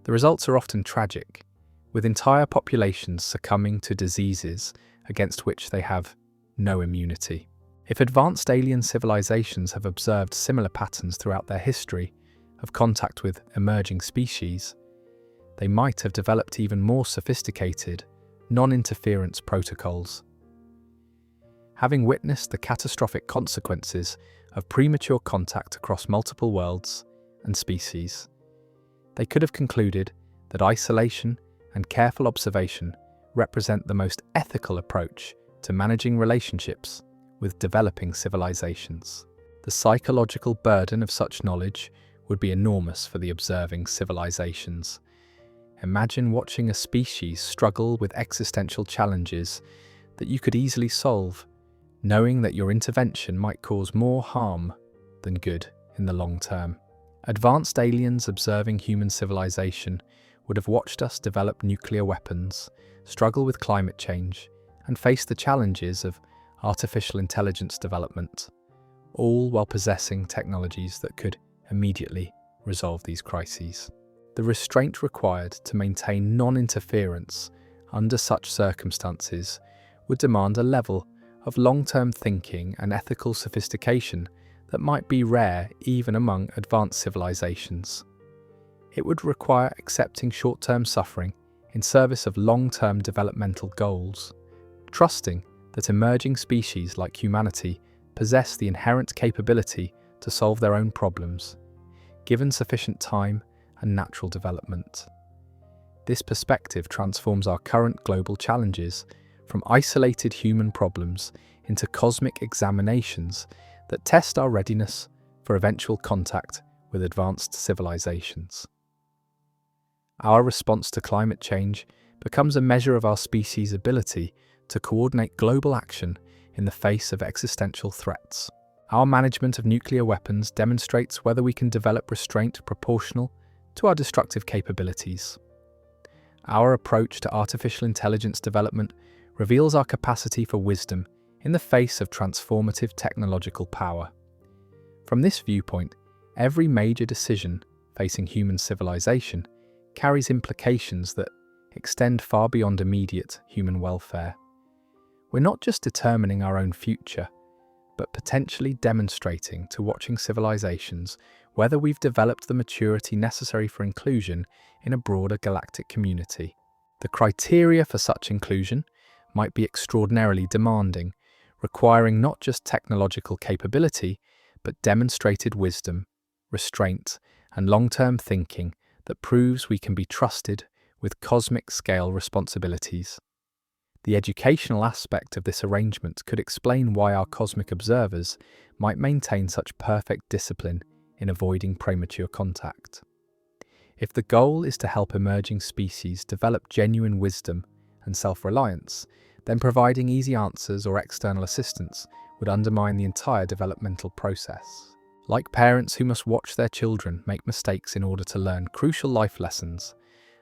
the results are often tragic, with entire populations succumbing to diseases against which they have no immunity. If advanced alien civilizations have observed similar patterns throughout their history of contact with emerging species, they might have developed even more sophisticated, non-interference protocols. Having witnessed the catastrophic consequences of premature contact across multiple worlds and species, they could have concluded that isolation and careful observation represent the most ethical approach to managing relationships with developing civilizations. The psychological burden of such knowledge would be enormous for the observing civilizations. Imagine watching a species struggle with existential challenges that you could easily solve, knowing that your intervention might cause more harm than good in the long term. Advanced aliens observing human civilization would have watched us develop nuclear weapons, struggle with climate change, and face the challenges of artificial intelligence development, all while possessing technologies that could immediately resolve these crises. The restraint required to maintain non-interference under such circumstances would demand a level of long-term thinking and ethical sophistication that might be rare even among advanced civilizations. It would require accepting short-term suffering in service of long-term developmental goals, trusting that emerging species like humanity possess the inherent capability to solve their own problems, given sufficient time and natural development. This perspective transforms our current global challenges from isolated human problems into cosmic examinations that test our readiness for eventual contact with advanced civilizations. Our response to climate change becomes a measure of our species' ability to coordinate global action in the face of existential threats. Our management of nuclear weapons demonstrates whether we can develop restraint proportional to our destructive capabilities. Our approach to artificial intelligence development reveals our capacity for wisdom in the face of transformative technological power. From this viewpoint, every major decision facing human civilization carries implications that extend far beyond immediate human welfare. We're not just determining our own future, but potentially demonstrating to watching civilizations whether we've developed the maturity necessary for inclusion in a broader galactic community. The criteria for such inclusion might be extraordinarily demanding, requiring not just technological capability, but demonstrated wisdom, restraint, and long-term thinking that proves we can be trusted with cosmic-scale responsibilities. The educational aspect of this arrangement could explain why our cosmic observers might maintain such perfect discipline in avoiding premature contact. If the goal is to help emerging species develop genuine wisdom and self-reliance, then providing easy answers or external assistance would undermine the entire developmental process. Like parents who must watch their children make mistakes in order to learn crucial life lessons,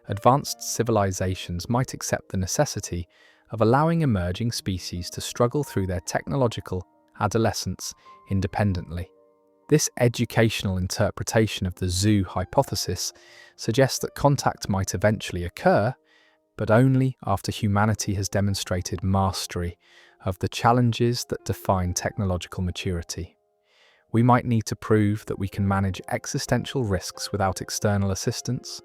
advanced civilizations might accept the necessity of allowing emerging species to struggle through their technological adolescence independently. This educational interpretation of the zoo hypothesis suggests that contact might eventually occur, but only after humanity has demonstrated mastery of the challenges that define technological maturity. We might need to prove that we can manage existential risks without external assistance,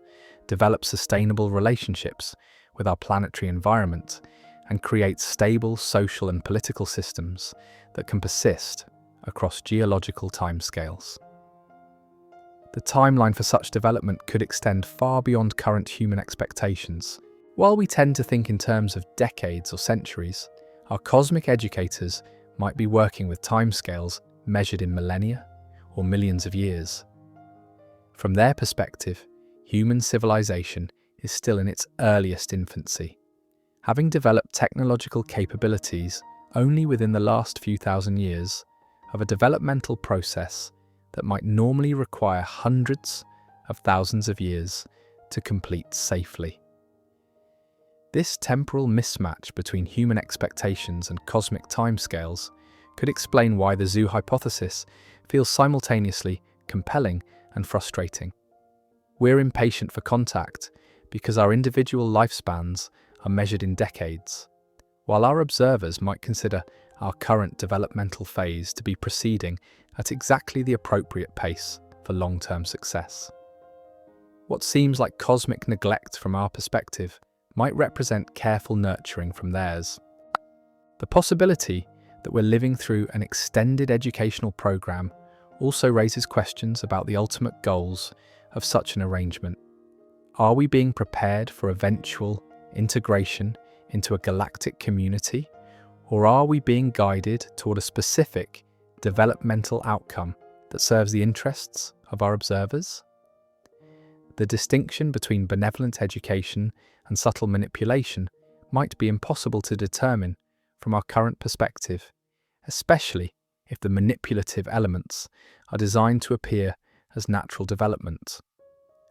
develop sustainable relationships with our planetary environment, and create stable social and political systems that can persist across geological timescales. The timeline for such development could extend far beyond current human expectations. While we tend to think in terms of decades or centuries, our cosmic educators might be working with timescales measured in millennia or millions of years. From their perspective, human civilization is still in its earliest infancy, having developed technological capabilities only within the last few thousand years of a developmental process that might normally require hundreds of thousands of years to complete safely. This temporal mismatch between human expectations and cosmic timescales could explain why the zoo hypothesis feels simultaneously compelling and frustrating. We're impatient for contact because our individual lifespans are measured in decades, while our observers might consider our current developmental phase to be proceeding at exactly the appropriate pace for long-term success. What seems like cosmic neglect from our perspective might represent careful nurturing from theirs. The possibility that we're living through an extended educational program also raises questions about the ultimate goals of such an arrangement. Are we being prepared for eventual integration into a galactic community, or are we being guided toward a specific developmental outcome that serves the interests of our observers? The distinction between benevolent education and subtle manipulation might be impossible to determine from our current perspective, especially if the manipulative elements are designed to appear as natural development.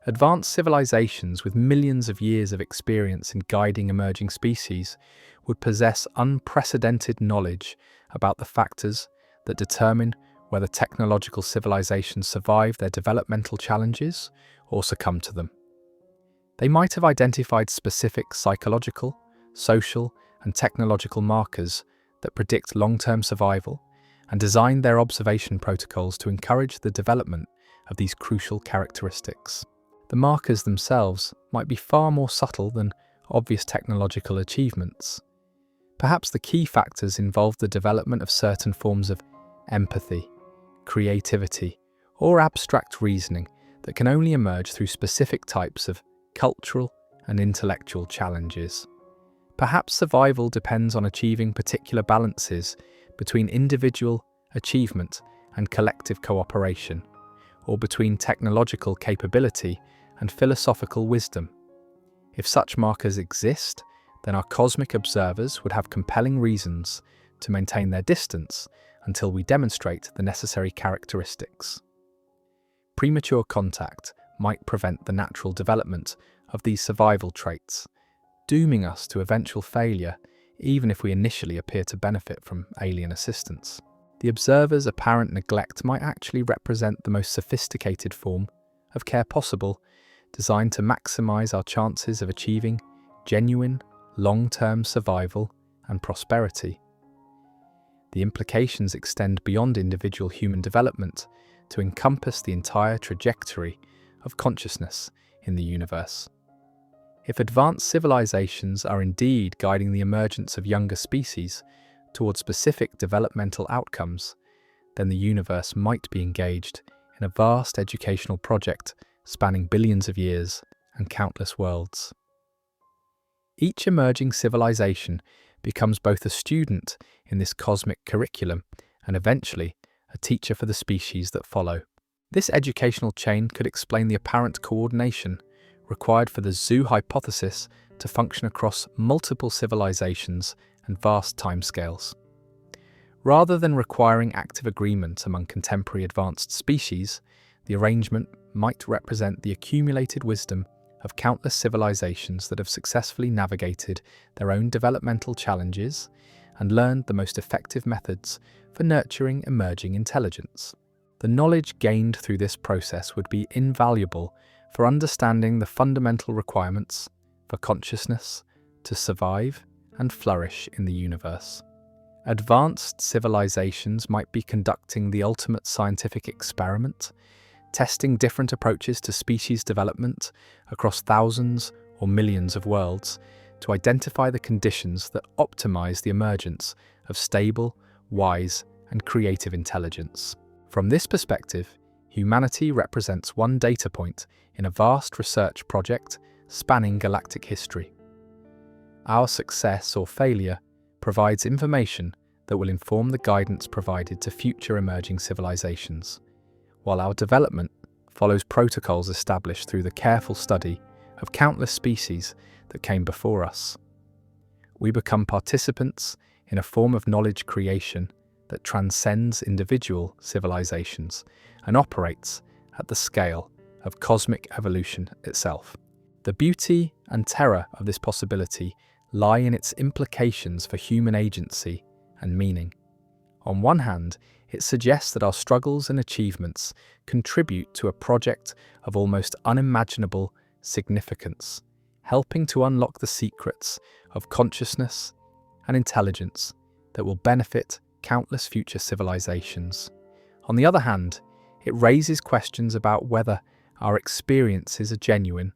Advanced civilizations with millions of years of experience in guiding emerging species would possess unprecedented knowledge about the factors that determine whether technological civilizations survive their developmental challenges or succumb to them. They might have identified specific psychological, social, and technological markers that predict long-term survival and designed their observation protocols to encourage the development of these crucial characteristics. The markers themselves might be far more subtle than obvious technological achievements. Perhaps the key factors involve the development of certain forms of empathy, creativity, or abstract reasoning that can only emerge through specific types of cultural and intellectual challenges. Perhaps survival depends on achieving particular balances between individual achievement and collective cooperation, or between technological capability and philosophical wisdom. If such markers exist, then our cosmic observers would have compelling reasons to maintain their distance until we demonstrate the necessary characteristics. Premature contact might prevent the natural development of these survival traits, dooming us to eventual failure even if we initially appear to benefit from alien assistance. The observer's apparent neglect might actually represent the most sophisticated form of care possible, designed to maximize our chances of achieving genuine, long-term survival and prosperity. The implications extend beyond individual human development to encompass the entire trajectory of consciousness in the universe. If advanced civilizations are indeed guiding the emergence of younger species towards specific developmental outcomes, then the universe might be engaged in a vast educational project spanning billions of years and countless worlds. Each emerging civilization becomes both a student in this cosmic curriculum and eventually a teacher for the species that follow. This educational chain could explain the apparent coordination required for the zoo hypothesis to function across multiple civilizations and vast timescales. Rather than requiring active agreement among contemporary advanced species, the arrangement might represent the accumulated wisdom of countless civilizations that have successfully navigated their own developmental challenges and learned the most effective methods for nurturing emerging intelligence. The knowledge gained through this process would be invaluable for understanding the fundamental requirements for consciousness to survive and flourish in the universe. Advanced civilizations might be conducting the ultimate scientific experiment, testing different approaches to species development across thousands or millions of worlds to identify the conditions that optimize the emergence of stable, wise, and creative intelligence. From this perspective, humanity represents one data point in a vast research project spanning galactic history. Our success or failure provides information that will inform the guidance provided to future emerging civilizations, while our development follows protocols established through the careful study of countless species that came before us. We become participants in a form of knowledge creation that transcends individual civilizations and operates at the scale of cosmic evolution itself. The beauty and terror of this possibility lie in its implications for human agency and meaning. On one hand, it suggests that our struggles and achievements contribute to a project of almost unimaginable significance, helping to unlock the secrets of consciousness and intelligence that will benefit countless future civilizations. On the other hand, it raises questions about whether our experiences are genuine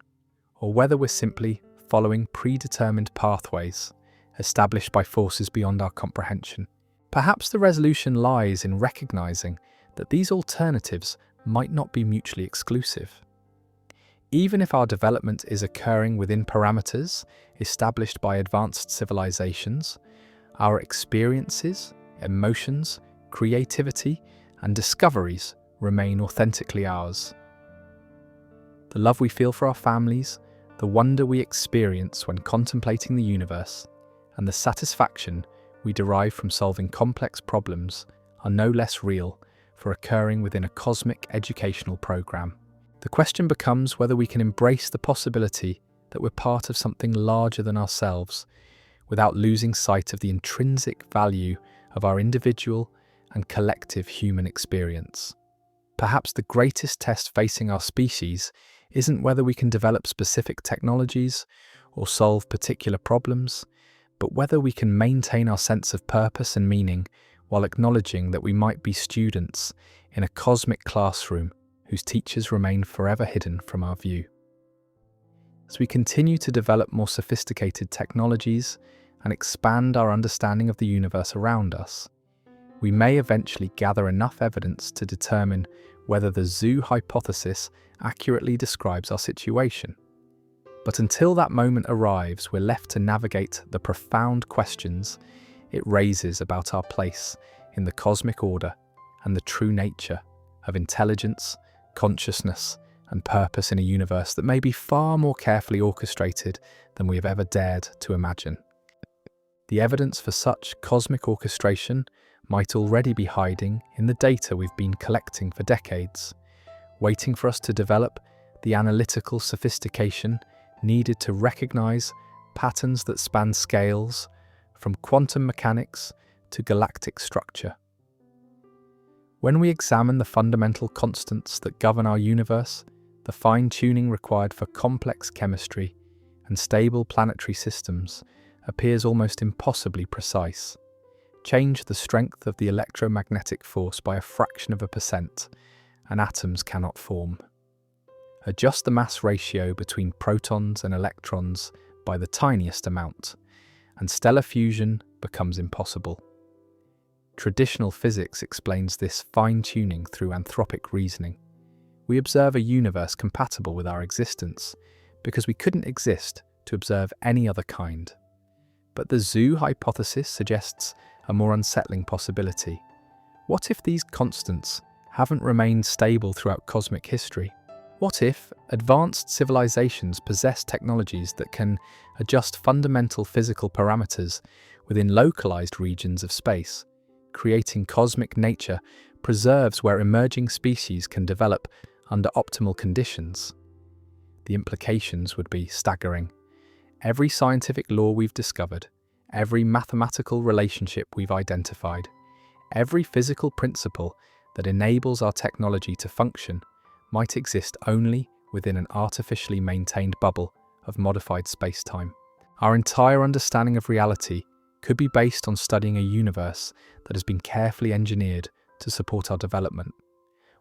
or whether we're simply following predetermined pathways established by forces beyond our comprehension. Perhaps the resolution lies in recognizing that these alternatives might not be mutually exclusive. Even if our development is occurring within parameters established by advanced civilizations, our experiences, emotions, creativity, and discoveries remain authentically ours. The love we feel for our families, the wonder we experience when contemplating the universe, and the satisfaction we derive from solving complex problems are no less real for occurring within a cosmic educational program. The question becomes whether we can embrace the possibility that we're part of something larger than ourselves without losing sight of the intrinsic value of our individual and collective human experience. Perhaps the greatest test facing our species isn't whether we can develop specific technologies or solve particular problems, but whether we can maintain our sense of purpose and meaning while acknowledging that we might be students in a cosmic classroom whose teachers remain forever hidden from our view. As we continue to develop more sophisticated technologies and expand our understanding of the universe around us, we may eventually gather enough evidence to determine whether the zoo hypothesis accurately describes our situation. But until that moment arrives, we're left to navigate the profound questions it raises about our place in the cosmic order and the true nature of intelligence, consciousness, and purpose in a universe that may be far more carefully orchestrated than we have ever dared to imagine. The evidence for such cosmic orchestration might already be hiding in the data we've been collecting for decades, waiting for us to develop the analytical sophistication needed to recognize patterns that span scales from quantum mechanics to galactic structure. When we examine the fundamental constants that govern our universe, the fine-tuning required for complex chemistry and stable planetary systems appears almost impossibly precise. Change the strength of the electromagnetic force by a fraction of a percent, and atoms cannot form. Adjust the mass ratio between protons and electrons by the tiniest amount, and stellar fusion becomes impossible. Traditional physics explains this fine-tuning through anthropic reasoning. We observe a universe compatible with our existence because we couldn't exist to observe any other kind. But the zoo hypothesis suggests a more unsettling possibility. What if these constants haven't remained stable throughout cosmic history? What if advanced civilizations possess technologies that can adjust fundamental physical parameters within localized regions of space, creating cosmic nature preserves where emerging species can develop under optimal conditions? The implications would be staggering. Every scientific law we've discovered, every mathematical relationship we've identified, every physical principle that enables our technology to function might exist only within an artificially maintained bubble of modified space-time. Our entire understanding of reality could be based on studying a universe that has been carefully engineered to support our development,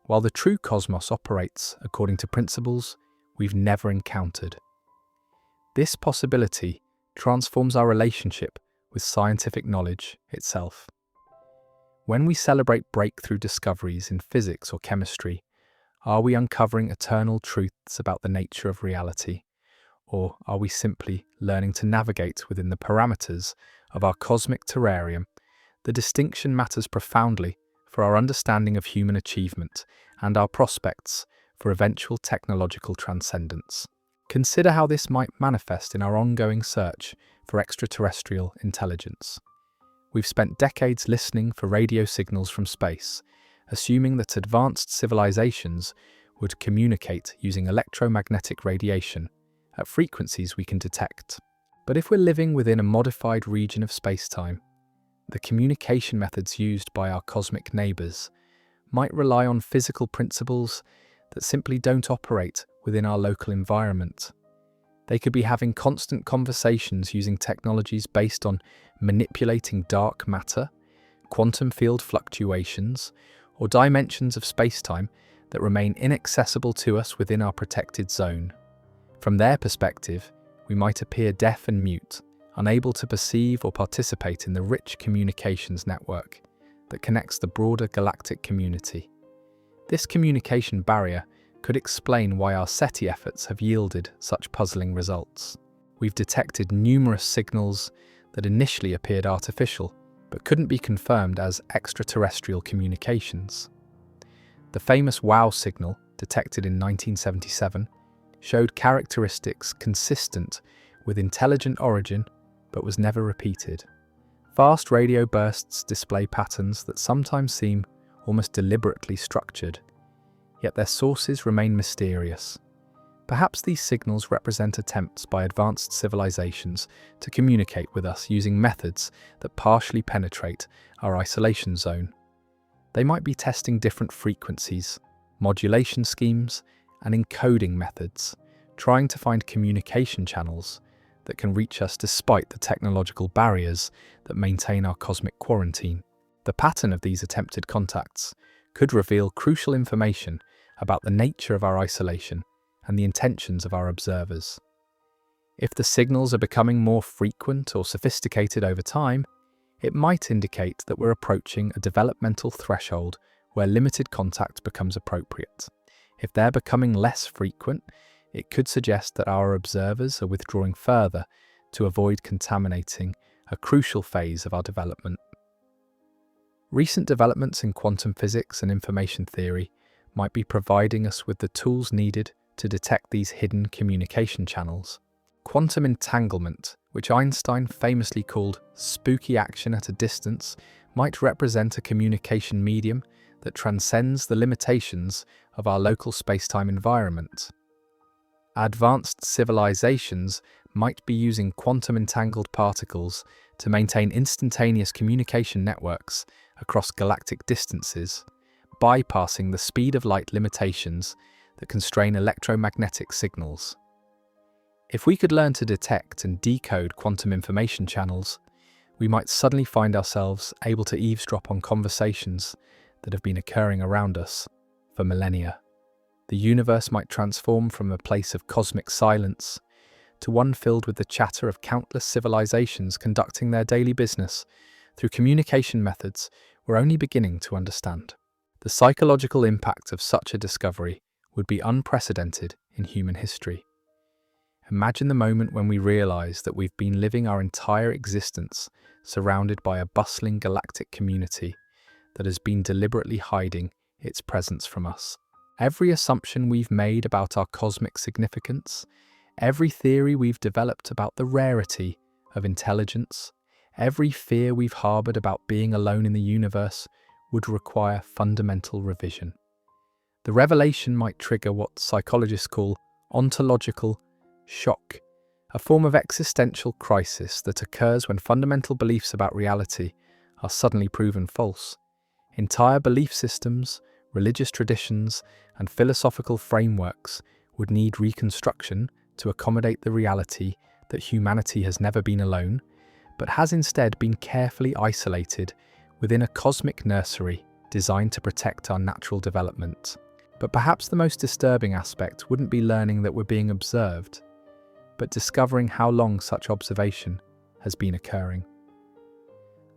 while the true cosmos operates according to principles we've never encountered. This possibility transforms our relationship with scientific knowledge itself. When we celebrate breakthrough discoveries in physics or chemistry, are we uncovering eternal truths about the nature of reality, or are we simply learning to navigate within the parameters of our cosmic terrarium? The distinction matters profoundly for our understanding of human achievement and our prospects for eventual technological transcendence. Consider how this might manifest in our ongoing search for extraterrestrial intelligence. We've spent decades listening for radio signals from space, assuming that advanced civilizations would communicate using electromagnetic radiation at frequencies we can detect. But if we're living within a modified region of space-time, the communication methods used by our cosmic neighbours might rely on physical principles that simply don't operate within our local environment. They could be having constant conversations using technologies based on manipulating dark matter, quantum field fluctuations, or dimensions of space-time that remain inaccessible to us within our protected zone. From their perspective, we might appear deaf and mute, unable to perceive or participate in the rich communications network that connects the broader galactic community. This communication barrier could explain why our SETI efforts have yielded such puzzling results. We've detected numerous signals that initially appeared artificial, but couldn't be confirmed as extraterrestrial communications. The famous WOW signal, detected in 1977, showed characteristics consistent with intelligent origin, but was never repeated. Fast radio bursts display patterns that sometimes seem almost deliberately structured, yet their sources remain mysterious. Perhaps these signals represent attempts by advanced civilizations to communicate with us using methods that partially penetrate our isolation zone. They might be testing different frequencies, modulation schemes, and encoding methods, trying to find communication channels that can reach us despite the technological barriers that maintain our cosmic quarantine. The pattern of these attempted contacts could reveal crucial information about the nature of our isolation and the intentions of our observers. If the signals are becoming more frequent or sophisticated over time, it might indicate that we're approaching a developmental threshold where limited contact becomes appropriate. If they're becoming less frequent, it could suggest that our observers are withdrawing further to avoid contaminating a crucial phase of our development. Recent developments in quantum physics and information theory might be providing us with the tools needed to detect these hidden communication channels. Quantum entanglement, which Einstein famously called spooky action at a distance, might represent a communication medium that transcends the limitations of our local space-time environment. Advanced civilizations might be using quantum-entangled particles to maintain instantaneous communication networks across galactic distances, bypassing the speed of light limitations that constrain electromagnetic signals. If we could learn to detect and decode quantum information channels, we might suddenly find ourselves able to eavesdrop on conversations that have been occurring around us for millennia. The universe might transform from a place of cosmic silence to one filled with the chatter of countless civilizations conducting their daily business through communication methods we're only beginning to understand. The psychological impact of such a discovery would be unprecedented in human history. Imagine the moment when we realize that we've been living our entire existence surrounded by a bustling galactic community that has been deliberately hiding its presence from us. Every assumption we've made about our cosmic significance, every theory we've developed about the rarity of intelligence, every fear we've harbored about being alone in the universe would require fundamental revision. The revelation might trigger what psychologists call ontological shock, a form of existential crisis that occurs when fundamental beliefs about reality are suddenly proven false. Entire belief systems, religious traditions, and philosophical frameworks would need reconstruction to accommodate the reality that humanity has never been alone, but has instead been carefully isolated within a cosmic nursery designed to protect our natural development. But perhaps the most disturbing aspect wouldn't be learning that we're being observed, but discovering how long such observation has been occurring.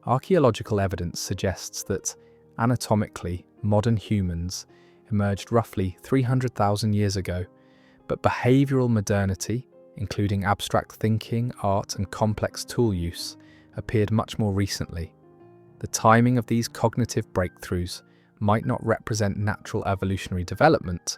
Archaeological evidence suggests that, anatomically, modern humans emerged roughly 300,000 years ago, but behavioural modernity, including abstract thinking, art, and complex tool use, appeared much more recently. The timing of these cognitive breakthroughs might not represent natural evolutionary development,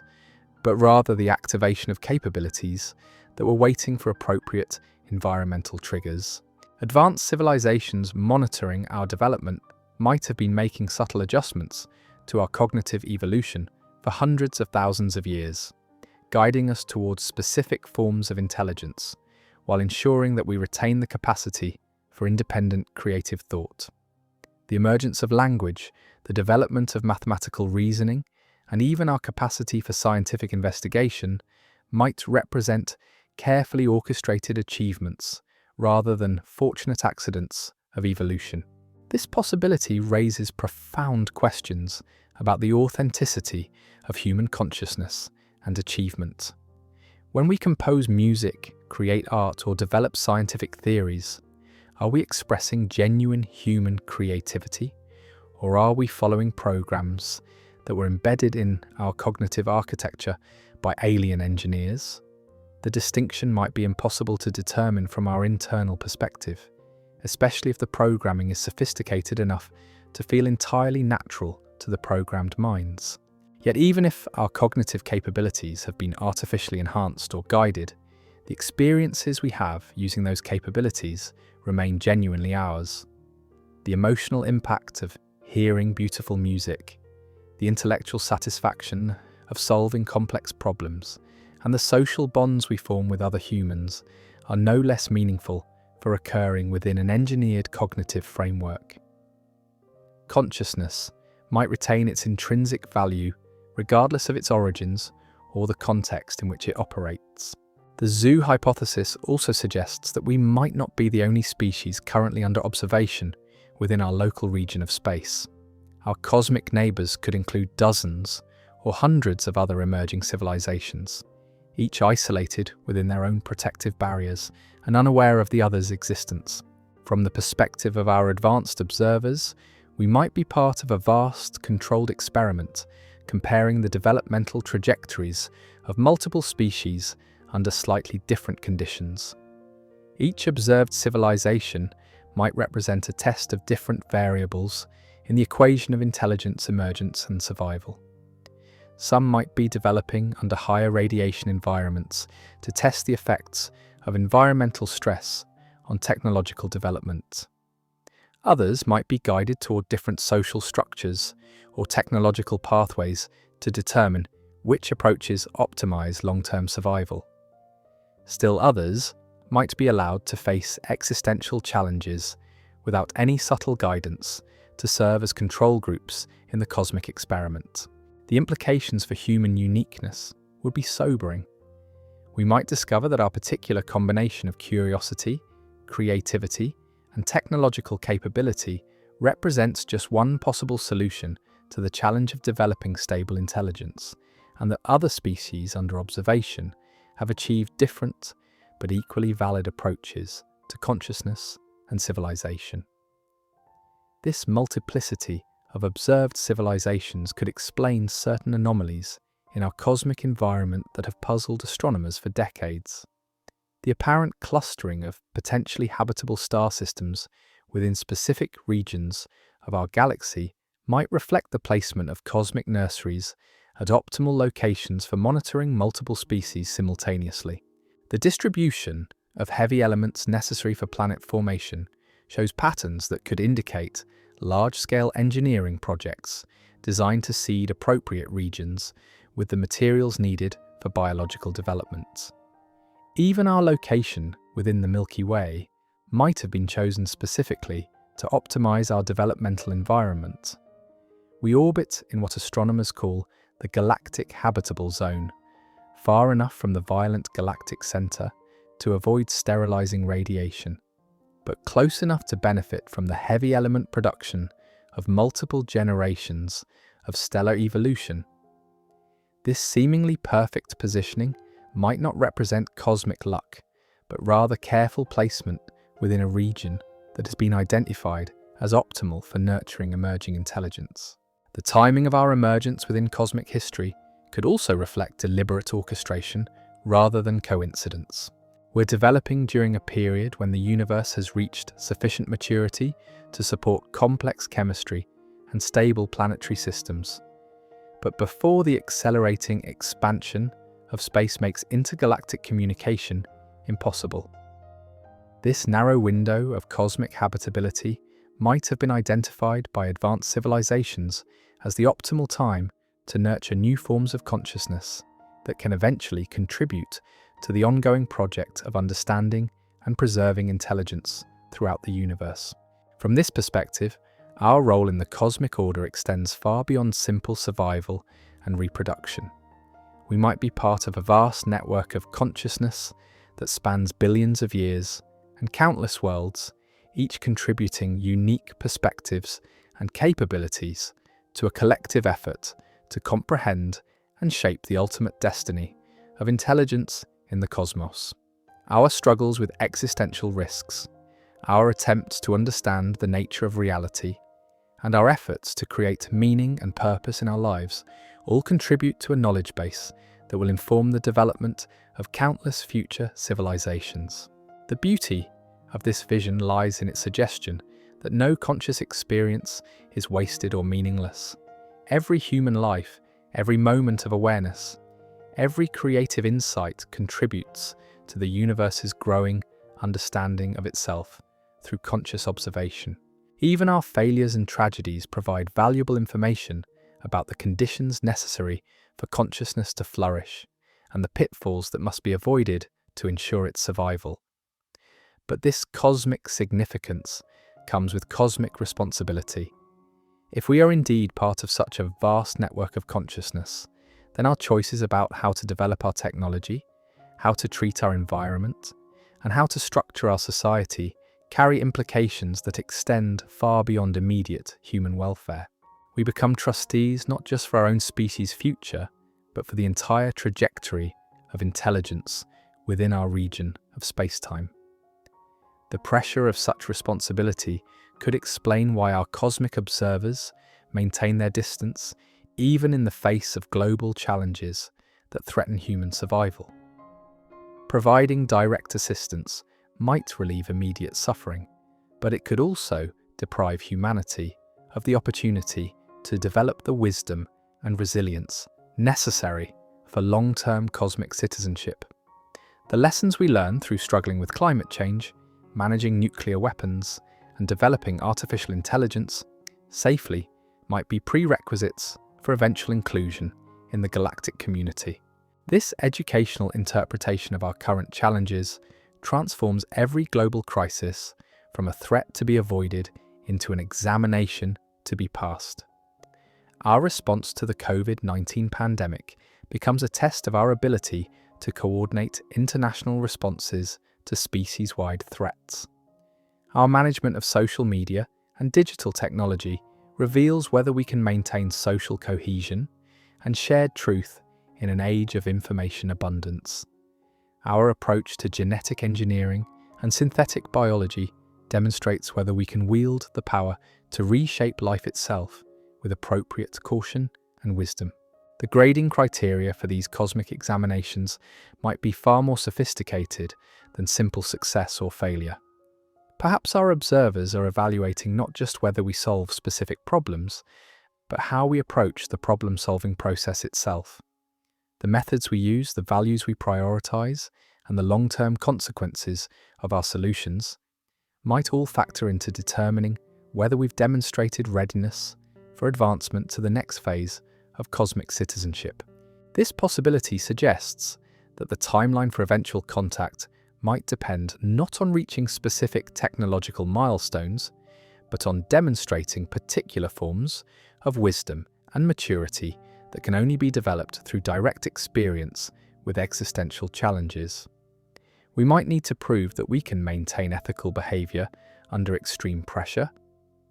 but rather the activation of capabilities that were waiting for appropriate environmental triggers. Advanced civilizations monitoring our development might have been making subtle adjustments to our cognitive evolution for hundreds of thousands of years, guiding us towards specific forms of intelligence, while ensuring that we retain the capacity for independent creative thought. The emergence of language, the development of mathematical reasoning, and even our capacity for scientific investigation might represent carefully orchestrated achievements rather than fortunate accidents of evolution. This possibility raises profound questions about the authenticity of human consciousness and achievement. When we compose music, create art, or develop scientific theories, are we expressing genuine human creativity, or are we following programs that were embedded in our cognitive architecture by alien engineers? The distinction might be impossible to determine from our internal perspective, especially if the programming is sophisticated enough to feel entirely natural to the programmed minds. Yet even if our cognitive capabilities have been artificially enhanced or guided, the experiences we have using those capabilities remain genuinely ours. The emotional impact of hearing beautiful music, the intellectual satisfaction of solving complex problems, and the social bonds we form with other humans are no less meaningful for occurring within an engineered cognitive framework. Consciousness might retain its intrinsic value regardless of its origins or the context in which it operates. The zoo hypothesis also suggests that we might not be the only species currently under observation within our local region of space. Our cosmic neighbours could include dozens or hundreds of other emerging civilizations, each isolated within their own protective barriers and unaware of the other's existence. From the perspective of our advanced observers, we might be part of a vast, controlled experiment comparing the developmental trajectories of multiple species under slightly different conditions. Each observed civilization might represent a test of different variables in the equation of intelligence, emergence, and survival. Some might be developing under higher radiation environments to test the effects of environmental stress on technological development. Others might be guided toward different social structures or technological pathways to determine which approaches optimize long-term survival. Still others might be allowed to face existential challenges without any subtle guidance to serve as control groups in the cosmic experiment. The implications for human uniqueness would be sobering. We might discover that our particular combination of curiosity, creativity, and technological capability represents just one possible solution to the challenge of developing stable intelligence, and that other species under observation have achieved different but equally valid approaches to consciousness and civilization. This multiplicity of observed civilizations could explain certain anomalies in our cosmic environment that have puzzled astronomers for decades. The apparent clustering of potentially habitable star systems within specific regions of our galaxy might reflect the placement of cosmic nurseries at optimal locations for monitoring multiple species simultaneously. The distribution of heavy elements necessary for planet formation shows patterns that could indicate large-scale engineering projects designed to seed appropriate regions with the materials needed for biological development. Even our location within the Milky Way might have been chosen specifically to optimize our developmental environment. We orbit in what astronomers call the Galactic habitable zone, far enough from the violent galactic center to avoid sterilizing radiation, but close enough to benefit from the heavy element production of multiple generations of stellar evolution. This seemingly perfect positioning might not represent cosmic luck, but rather careful placement within a region that has been identified as optimal for nurturing emerging intelligence. The timing of our emergence within cosmic history could also reflect deliberate orchestration rather than coincidence. We're developing during a period when the universe has reached sufficient maturity to support complex chemistry and stable planetary systems. But before the accelerating expansion of space makes intergalactic communication impossible. This narrow window of cosmic habitability might have been identified by advanced civilizations as the optimal time to nurture new forms of consciousness that can eventually contribute to the ongoing project of understanding and preserving intelligence throughout the universe. From this perspective, our role in the cosmic order extends far beyond simple survival and reproduction. We might be part of a vast network of consciousness that spans billions of years and countless worlds, each contributing unique perspectives and capabilities to a collective effort to comprehend and shape the ultimate destiny of intelligence in the cosmos. Our struggles with existential risks, our attempts to understand the nature of reality, and our efforts to create meaning and purpose in our lives all contribute to a knowledge base that will inform the development of countless future civilizations. The beauty of this vision lies in its suggestion that no conscious experience is wasted or meaningless. Every human life, every moment of awareness, every creative insight contributes to the universe's growing understanding of itself through conscious observation. Even our failures and tragedies provide valuable information about the conditions necessary for consciousness to flourish and the pitfalls that must be avoided to ensure its survival. But this cosmic significance comes with cosmic responsibility. If we are indeed part of such a vast network of consciousness, then our choices about how to develop our technology, how to treat our environment, and how to structure our society carry implications that extend far beyond immediate human welfare. We become trustees not just for our own species' future, but for the entire trajectory of intelligence within our region of space-time. The pressure of such responsibility could explain why our cosmic observers maintain their distance even in the face of global challenges that threaten human survival. Providing direct assistance might relieve immediate suffering, but it could also deprive humanity of the opportunity to develop the wisdom and resilience necessary for long-term cosmic citizenship. The lessons we learn through struggling with climate change, managing nuclear weapons, and developing artificial intelligence safely might be prerequisites for eventual inclusion in the galactic community. This educational interpretation of our current challenges transforms every global crisis from a threat to be avoided into an examination to be passed. Our response to the COVID-19 pandemic becomes a test of our ability to coordinate international responses to species-wide threats. Our management of social media and digital technology reveals whether we can maintain social cohesion and shared truth in an age of information abundance. Our approach to genetic engineering and synthetic biology demonstrates whether we can wield the power to reshape life itself with appropriate caution and wisdom. The grading criteria for these cosmic examinations might be far more sophisticated than simple success or failure. Perhaps our observers are evaluating not just whether we solve specific problems, but how we approach the problem-solving process itself. The methods we use, the values we prioritize, and the long-term consequences of our solutions might all factor into determining whether we've demonstrated readiness for advancement to the next phase of cosmic citizenship. This possibility suggests that the timeline for eventual contact might depend not on reaching specific technological milestones, but on demonstrating particular forms of wisdom and maturity that can only be developed through direct experience with existential challenges. We might need to prove that we can maintain ethical behavior under extreme pressure,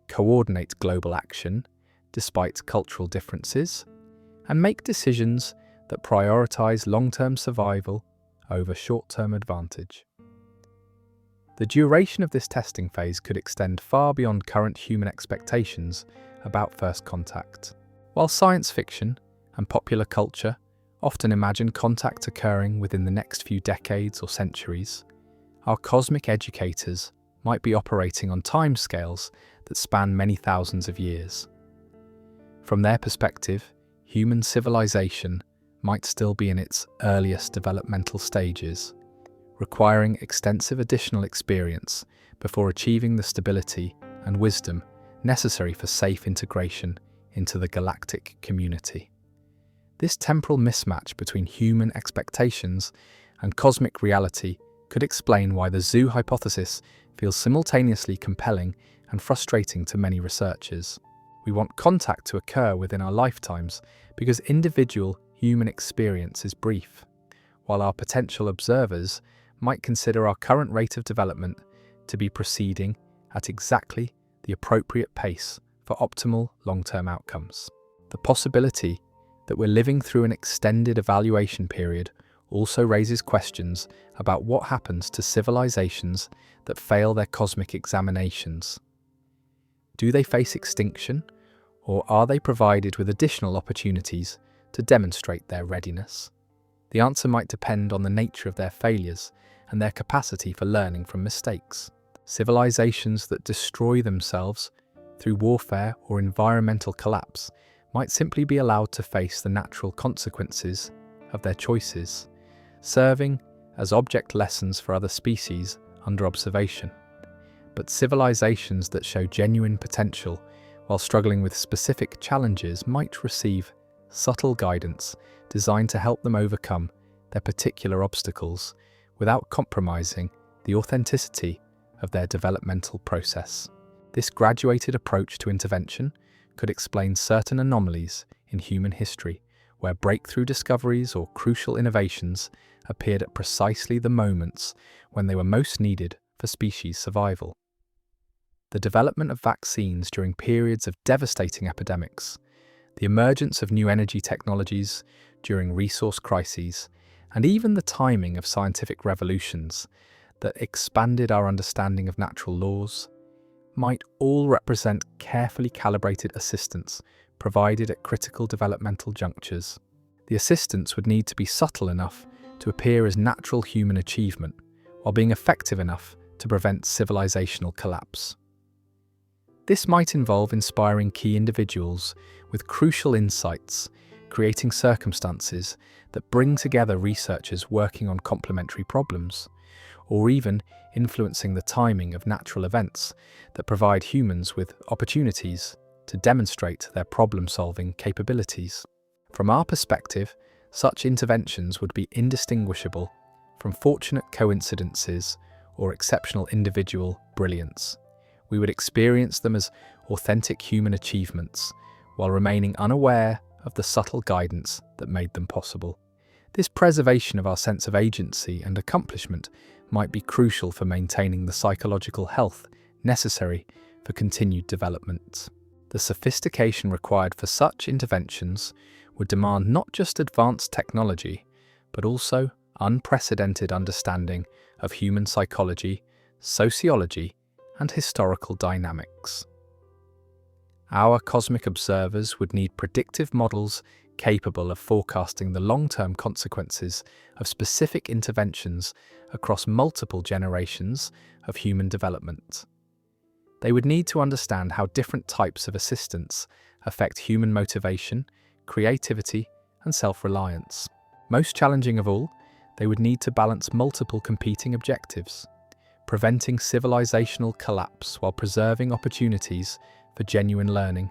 coordinate global action despite cultural differences, and make decisions that prioritize long-term survival over short-term advantage. The duration of this testing phase could extend far beyond current human expectations about first contact. While science fiction and popular culture often imagine contact occurring within the next few decades or centuries, our cosmic educators might be operating on timescales that span many thousands of years. From their perspective, human civilization might still be in its earliest developmental stages, requiring extensive additional experience before achieving the stability and wisdom necessary for safe integration into the galactic community. This temporal mismatch between human expectations and cosmic reality could explain why the zoo hypothesis feels simultaneously compelling and frustrating to many researchers. We want contact to occur within our lifetimes because individual human experience is brief, while our potential observers might consider our current rate of development to be proceeding at exactly the appropriate pace for optimal long-term outcomes. The possibility that we're living through an extended evaluation period also raises questions about what happens to civilizations that fail their cosmic examinations. Do they face extinction, or are they provided with additional opportunities to demonstrate their readiness? The answer might depend on the nature of their failures and their capacity for learning from mistakes. Civilizations that destroy themselves through warfare or environmental collapse might simply be allowed to face the natural consequences of their choices, serving as object lessons for other species under observation. But civilizations that show genuine potential while struggling with specific challenges might receive subtle guidance designed to help them overcome their particular obstacles without compromising the authenticity of their developmental process. This graduated approach to intervention could explain certain anomalies in human history where breakthrough discoveries or crucial innovations appeared at precisely the moments when they were most needed for species survival. The development of vaccines during periods of devastating epidemics, the emergence of new energy technologies during resource crises, and even the timing of scientific revolutions that expanded our understanding of natural laws, might all represent carefully calibrated assistance provided at critical developmental junctures. The assistance would need to be subtle enough to appear as natural human achievement, while being effective enough to prevent civilizational collapse. This might involve inspiring key individuals with crucial insights, creating circumstances that bring together researchers working on complementary problems, or even influencing the timing of natural events that provide humans with opportunities to demonstrate their problem-solving capabilities. From our perspective, such interventions would be indistinguishable from fortunate coincidences or exceptional individual brilliance. We would experience them as authentic human achievements while remaining unaware of the subtle guidance that made them possible. This preservation of our sense of agency and accomplishment might be crucial for maintaining the psychological health necessary for continued development. The sophistication required for such interventions would demand not just advanced technology, but also unprecedented understanding of human psychology, sociology, and historical dynamics. Our cosmic observers would need predictive models capable of forecasting the long-term consequences of specific interventions across multiple generations of human development. They would need to understand how different types of assistance affect human motivation, creativity, and self-reliance. Most challenging of all, they would need to balance multiple competing objectives, preventing civilizational collapse while preserving opportunities for genuine learning,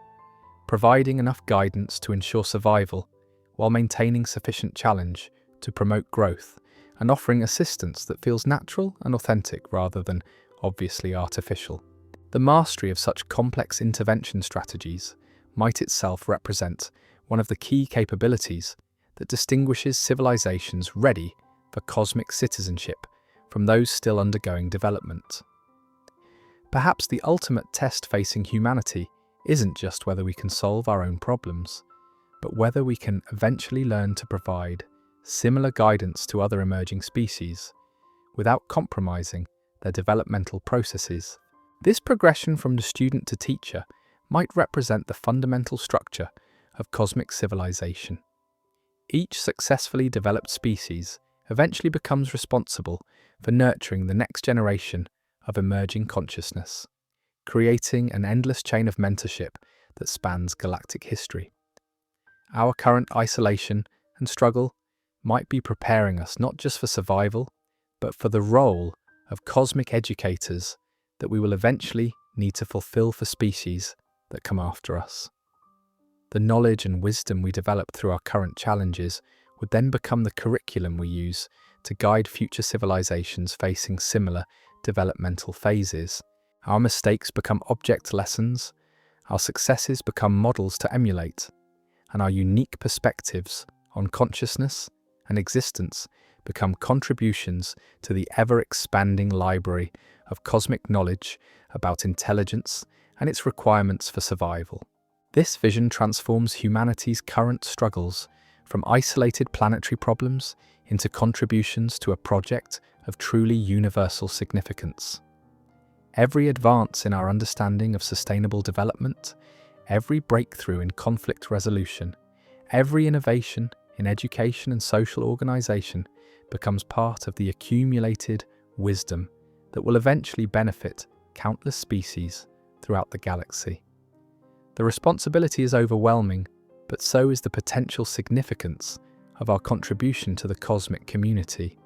providing enough guidance to ensure survival while maintaining sufficient challenge to promote growth, and offering assistance that feels natural and authentic rather than obviously artificial. The mastery of such complex intervention strategies might itself represent one of the key capabilities that distinguishes civilizations ready for cosmic citizenship from those still undergoing development. Perhaps the ultimate test facing humanity isn't just whether we can solve our own problems, but whether we can eventually learn to provide similar guidance to other emerging species without compromising their developmental processes. This progression from the student to teacher might represent the fundamental structure of cosmic civilization. Each successfully developed species eventually becomes responsible for nurturing the next generation of emerging consciousness, creating an endless chain of mentorship that spans galactic history. Our current isolation and struggle might be preparing us not just for survival, but for the role of cosmic educators that we will eventually need to fulfill for species that come after us. The knowledge and wisdom we develop through our current challenges would then become the curriculum we use to guide future civilizations facing similar developmental phases. Our mistakes become object lessons, our successes become models to emulate, and our unique perspectives on consciousness and existence become contributions to the ever-expanding library of cosmic knowledge about intelligence and its requirements for survival. This vision transforms humanity's current struggles from isolated planetary problems into contributions to a project of truly universal significance. Every advance in our understanding of sustainable development, every breakthrough in conflict resolution, every innovation in education and social organization becomes part of the accumulated wisdom that will eventually benefit countless species throughout the galaxy. The responsibility is overwhelming, but so is the potential significance of our contribution to the cosmic community.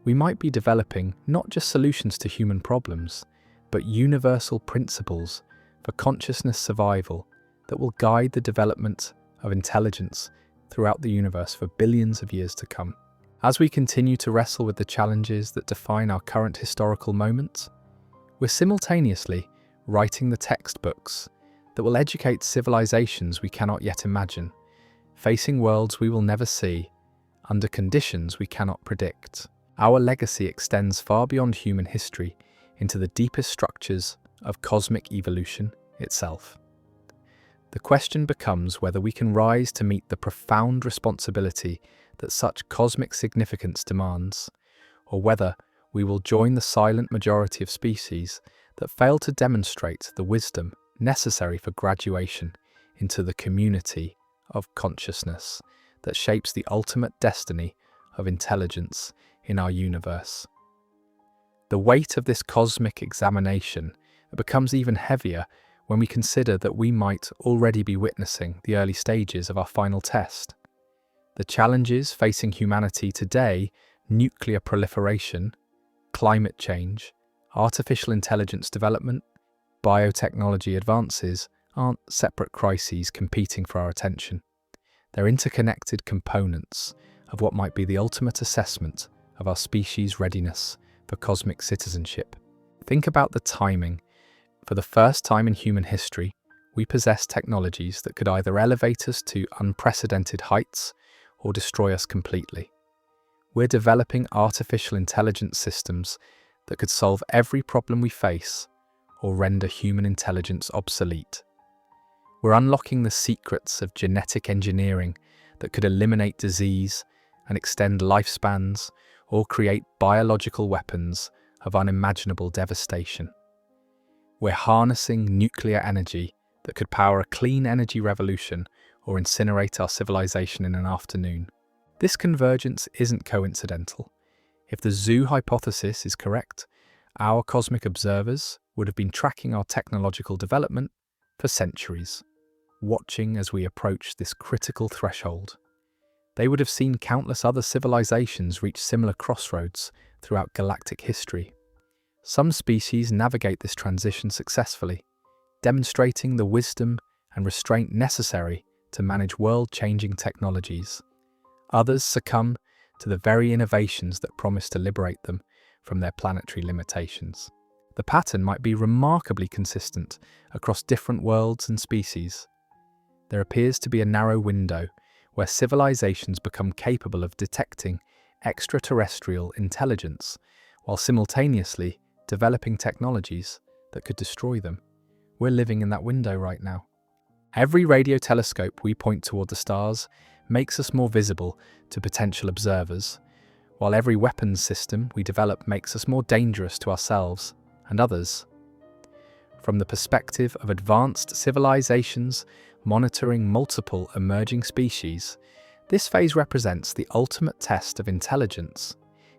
We might be developing not just solutions to human problems, but universal principles for consciousness survival that will guide the development of intelligence throughout the universe for billions of years to come. As we continue to wrestle with the challenges that define our current historical moment, we're simultaneously writing the textbooks that will educate civilizations we cannot yet imagine, facing worlds we will never see, under conditions we cannot predict. Our legacy extends far beyond human history into the deepest structures of cosmic evolution itself. The question becomes whether we can rise to meet the profound responsibility that such cosmic significance demands, or whether we will join the silent majority of species that fail to demonstrate the wisdom necessary for graduation into the community of consciousness that shapes the ultimate destiny of intelligence in our universe. The weight of this cosmic examination becomes even heavier when we consider that we might already be witnessing the early stages of our final test. The challenges facing humanity today, nuclear proliferation, climate change, artificial intelligence development, biotechnology advances, aren't separate crises competing for our attention. They're interconnected components of what might be the ultimate assessment of our species' readiness for cosmic citizenship. Think about the timing. For the first time in human history, we possess technologies that could either elevate us to unprecedented heights or destroy us completely. We're developing artificial intelligence systems that could solve every problem we face or render human intelligence obsolete. We're unlocking the secrets of genetic engineering that could eliminate disease and extend lifespans or create biological weapons of unimaginable devastation. We're harnessing nuclear energy that could power a clean energy revolution or incinerate our civilization in an afternoon. This convergence isn't coincidental. If the zoo hypothesis is correct, our cosmic observers would have been tracking our technological development for centuries, watching as we approach this critical threshold. They would have seen countless other civilizations reach similar crossroads throughout galactic history. Some species navigate this transition successfully, demonstrating the wisdom and restraint necessary to manage world-changing technologies. Others succumb to the very innovations that promise to liberate them from their planetary limitations. The pattern might be remarkably consistent across different worlds and species. There appears to be a narrow window where civilizations become capable of detecting extraterrestrial intelligence while simultaneously developing technologies that could destroy them. We're living in that window right now. Every radio telescope we point toward the stars makes us more visible to potential observers, while every weapons system we develop makes us more dangerous to ourselves and others. From the perspective of advanced civilizations monitoring multiple emerging species, this phase represents the ultimate test of intelligence.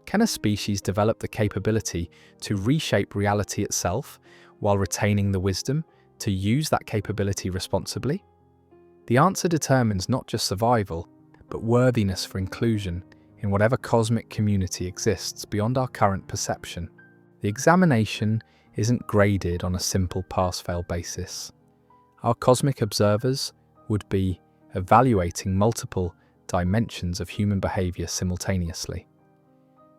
Can a species develop the capability to reshape reality itself while retaining the wisdom to use that capability responsibly? The answer determines not just survival, but worthiness for inclusion in whatever cosmic community exists beyond our current perception. The examination isn't graded on a simple pass-fail basis. Our cosmic observers would be evaluating multiple dimensions of human behavior simultaneously.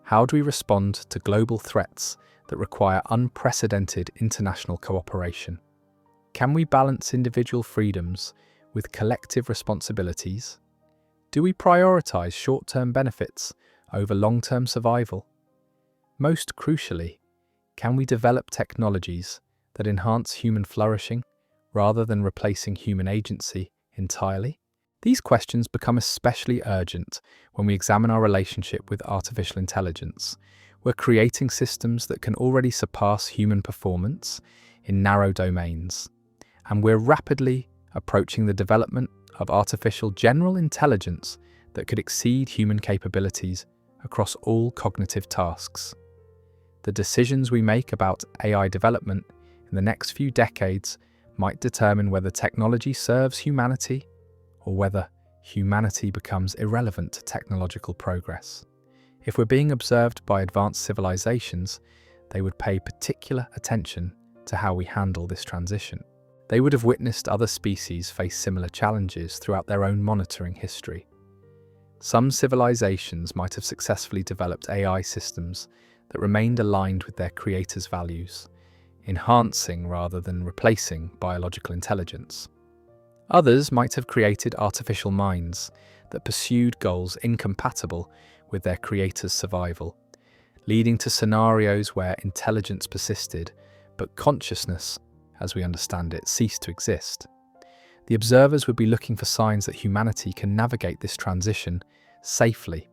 How do we respond to global threats that require unprecedented international cooperation? Can we balance individual freedoms with collective responsibilities? Do we prioritize short-term benefits over long-term survival? Most crucially, can we develop technologies that enhance human flourishing rather than replacing human agency entirely? These questions become especially urgent when we examine our relationship with artificial intelligence. We're creating systems that can already surpass human performance in narrow domains, and we're rapidly approaching the development of artificial general intelligence that could exceed human capabilities across all cognitive tasks. The decisions we make about AI development in the next few decades might determine whether technology serves humanity or whether humanity becomes irrelevant to technological progress. If we're being observed by advanced civilizations, they would pay particular attention to how we handle this transition. They would have witnessed other species face similar challenges throughout their own monitoring history. Some civilizations might have successfully developed AI systems that remained aligned with their creators' values, enhancing rather than replacing biological intelligence. Others might have created artificial minds that pursued goals incompatible with their creators' survival, leading to scenarios where intelligence persisted, but consciousness, as we understand it, ceased to exist. The observers would be looking for signs that humanity can navigate this transition safely.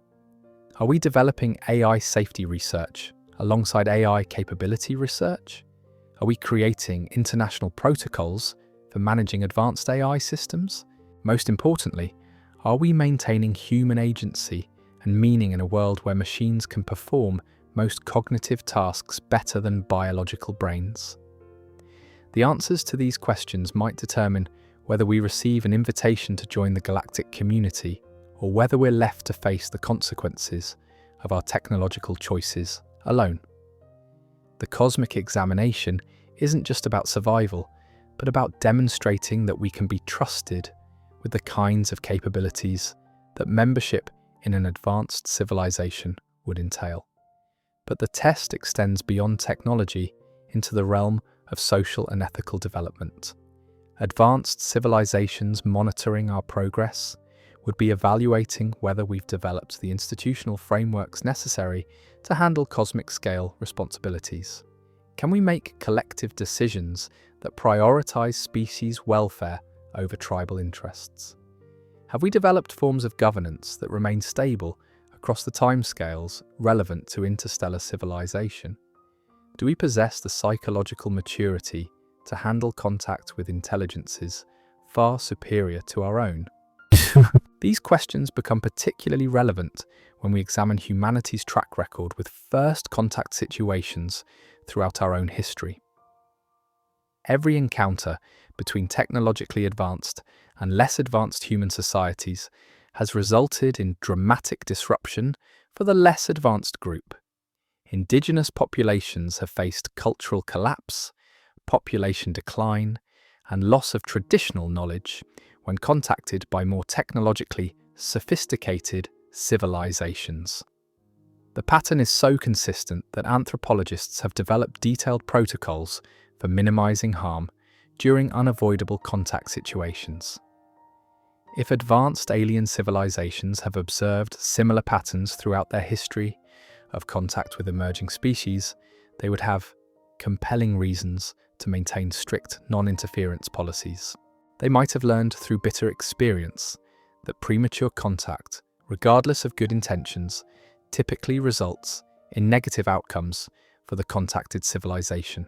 Are we developing AI safety research alongside AI capability research? Are we creating international protocols for managing advanced AI systems? Most importantly, are we maintaining human agency and meaning in a world where machines can perform most cognitive tasks better than biological brains? The answers to these questions might determine whether we receive an invitation to join the galactic community or whether we're left to face the consequences of our technological choices alone. The cosmic examination isn't just about survival, but about demonstrating that we can be trusted with the kinds of capabilities that membership in an advanced civilization would entail. But the test extends beyond technology into the realm of social and ethical development. Advanced civilizations monitoring our progress would be evaluating whether we've developed the institutional frameworks necessary to handle cosmic-scale responsibilities. Can we make collective decisions that prioritize species welfare over tribal interests? Have we developed forms of governance that remain stable across the timescales relevant to interstellar civilization? Do we possess the psychological maturity to handle contact with intelligences far superior to our own? These questions become particularly relevant when we examine humanity's track record with first contact situations throughout our own history. Every encounter between technologically advanced and less advanced human societies has resulted in dramatic disruption for the less advanced group. Indigenous populations have faced cultural collapse, population decline, and loss of traditional knowledge when contacted by more technologically sophisticated civilizations. The pattern is so consistent that anthropologists have developed detailed protocols for minimizing harm during unavoidable contact situations. If advanced alien civilizations have observed similar patterns throughout their history of contact with emerging species, they would have compelling reasons to maintain strict non-interference policies. They might have learned through bitter experience that premature contact, regardless of good intentions, typically results in negative outcomes for the contacted civilization.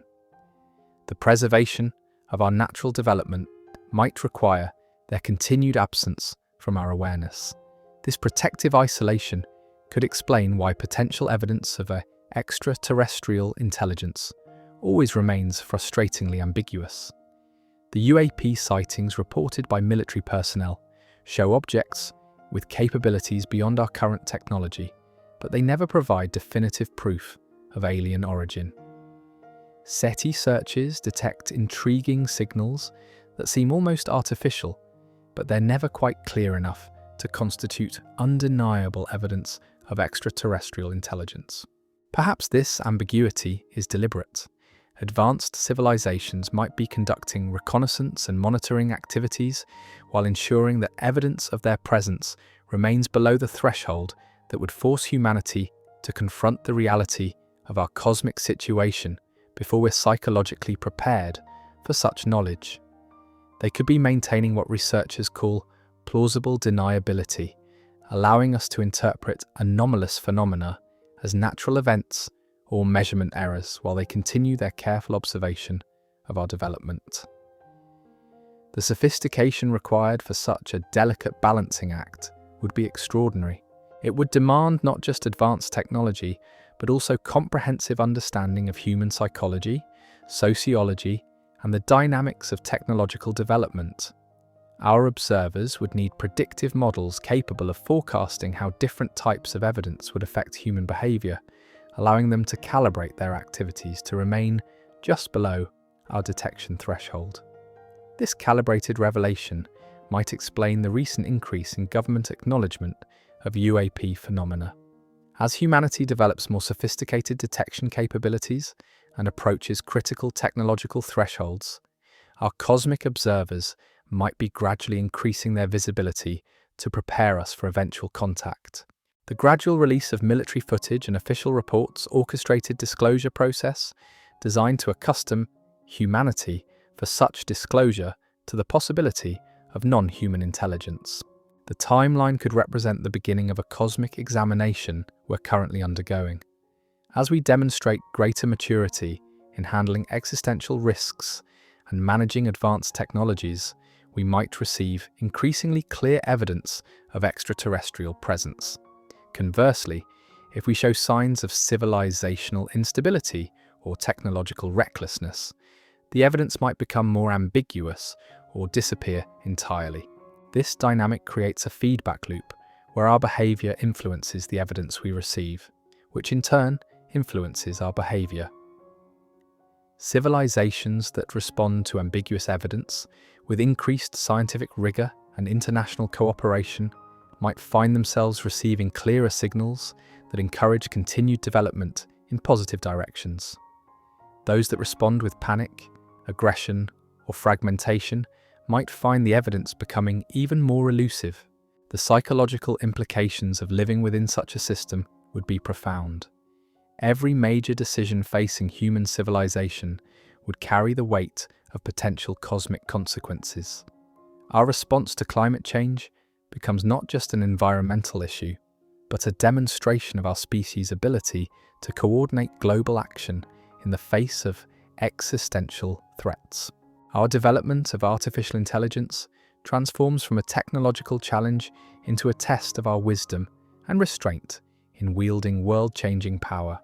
The preservation of our natural development might require their continued absence from our awareness. This protective isolation could explain why potential evidence of an extraterrestrial intelligence always remains frustratingly ambiguous. The UAP sightings reported by military personnel show objects with capabilities beyond our current technology, but they never provide definitive proof of alien origin. SETI searches detect intriguing signals that seem almost artificial, but they're never quite clear enough to constitute undeniable evidence of extraterrestrial intelligence. Perhaps this ambiguity is deliberate. Advanced civilizations might be conducting reconnaissance and monitoring activities while ensuring that evidence of their presence remains below the threshold that would force humanity to confront the reality of our cosmic situation before we're psychologically prepared for such knowledge. They could be maintaining what researchers call plausible deniability, allowing us to interpret anomalous phenomena as natural events or measurement errors while they continue their careful observation of our development. The sophistication required for such a delicate balancing act would be extraordinary. It would demand not just advanced technology, but also comprehensive understanding of human psychology, sociology, and the dynamics of technological development. Our observers would need predictive models capable of forecasting how different types of evidence would affect human behavior, allowing them to calibrate their activities to remain just below our detection threshold. This calibrated revelation might explain the recent increase in government acknowledgement of UAP phenomena. As humanity develops more sophisticated detection capabilities and approaches critical technological thresholds, our cosmic observers might be gradually increasing their visibility to prepare us for eventual contact. The gradual release of military footage and official reports orchestrated disclosure process designed to accustom humanity for such disclosure to the possibility of non-human intelligence. The timeline could represent the beginning of a cosmic examination we're currently undergoing. As we demonstrate greater maturity in handling existential risks and managing advanced technologies, we might receive increasingly clear evidence of extraterrestrial presence. Conversely, if we show signs of civilizational instability or technological recklessness, the evidence might become more ambiguous or disappear entirely. This dynamic creates a feedback loop where our behavior influences the evidence we receive, which in turn influences our behavior. Civilizations that respond to ambiguous evidence with increased scientific rigor and international cooperation might find themselves receiving clearer signals that encourage continued development in positive directions. Those that respond with panic, aggression, or fragmentation might find the evidence becoming even more elusive. The psychological implications of living within such a system would be profound. Every major decision facing human civilization would carry the weight of potential cosmic consequences. Our response to climate change becomes not just an environmental issue, but a demonstration of our species' ability to coordinate global action in the face of existential threats. Our development of artificial intelligence transforms from a technological challenge into a test of our wisdom and restraint in wielding world-changing power.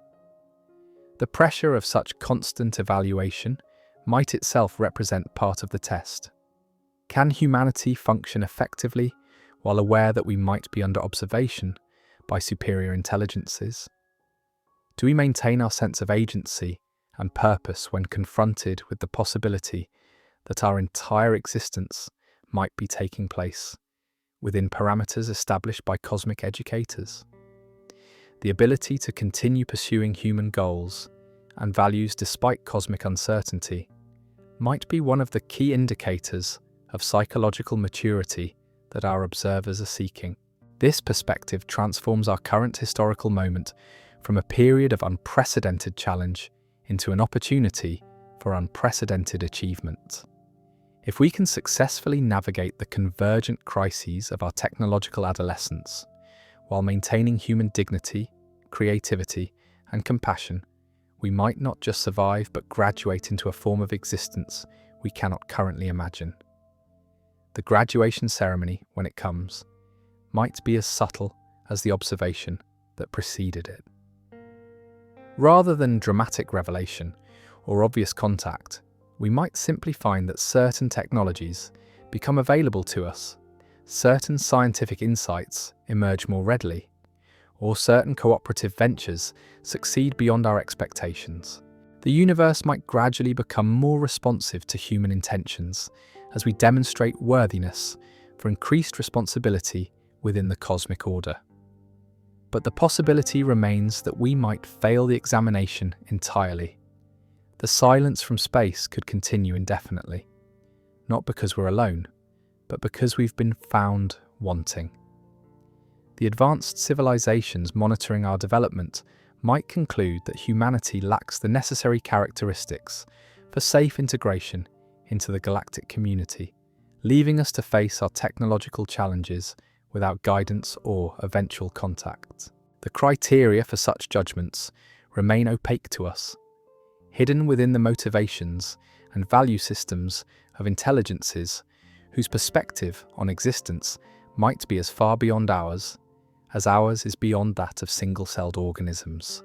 The pressure of such constant evaluation might itself represent part of the test. Can humanity function effectively while aware that we might be under observation by superior intelligences? Do we maintain our sense of agency and purpose when confronted with the possibility that our entire existence might be taking place within parameters established by cosmic educators? The ability to continue pursuing human goals and values despite cosmic uncertainty might be one of the key indicators of psychological maturity that our observers are seeking. This perspective transforms our current historical moment from a period of unprecedented challenge into an opportunity for unprecedented achievement. If we can successfully navigate the convergent crises of our technological adolescence while maintaining human dignity, creativity, and compassion, we might not just survive but graduate into a form of existence we cannot currently imagine. The graduation ceremony, when it comes, might be as subtle as the observation that preceded it. Rather than dramatic revelation or obvious contact, we might simply find that certain technologies become available to us, certain scientific insights emerge more readily, or certain cooperative ventures succeed beyond our expectations. The universe might gradually become more responsive to human intentions as we demonstrate worthiness for increased responsibility within the cosmic order. But the possibility remains that we might fail the examination entirely. The silence from space could continue indefinitely, not because we're alone, but because we've been found wanting. The advanced civilizations monitoring our development might conclude that humanity lacks the necessary characteristics for safe integration into the galactic community, leaving us to face our technological challenges without guidance or eventual contact. The criteria for such judgments remain opaque to us, hidden within the motivations and value systems of intelligences whose perspective on existence might be as far beyond ours as ours is beyond that of single-celled organisms.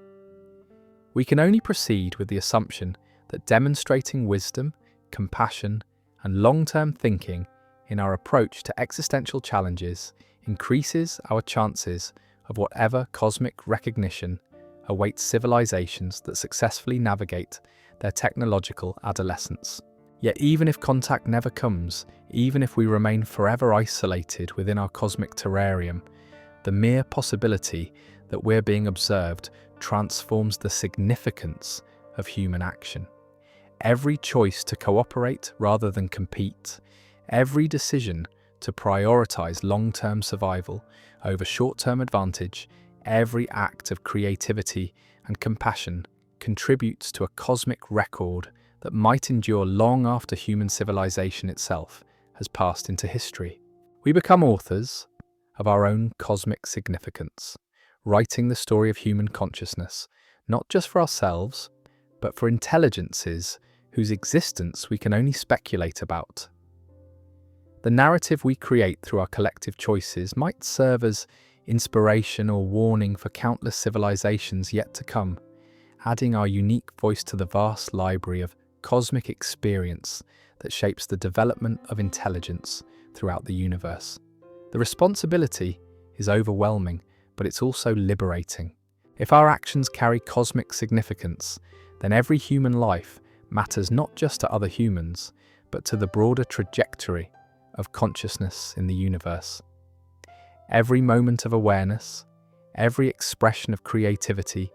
We can only proceed with the assumption that demonstrating wisdom, compassion, and long-term thinking in our approach to existential challenges increases our chances of whatever cosmic recognition awaits civilizations that successfully navigate their technological adolescence. Yet even if contact never comes, even if we remain forever isolated within our cosmic terrarium, the mere possibility that we're being observed transforms the significance of human action. Every choice to cooperate rather than compete, every decision to prioritize long-term survival over short-term advantage, every act of creativity and compassion contributes to a cosmic record that might endure long after human civilization itself has passed into history. We become authors of our own cosmic significance, writing the story of human consciousness, not just for ourselves, but for intelligences whose existence we can only speculate about. The narrative we create through our collective choices might serve as inspiration or warning for countless civilizations yet to come, adding our unique voice to the vast library of cosmic experience that shapes the development of intelligence throughout the universe. The responsibility is overwhelming, but it's also liberating. If our actions carry cosmic significance, then every human life matters not just to other humans, but to the broader trajectory of consciousness in the universe. Every moment of awareness, every expression of creativity,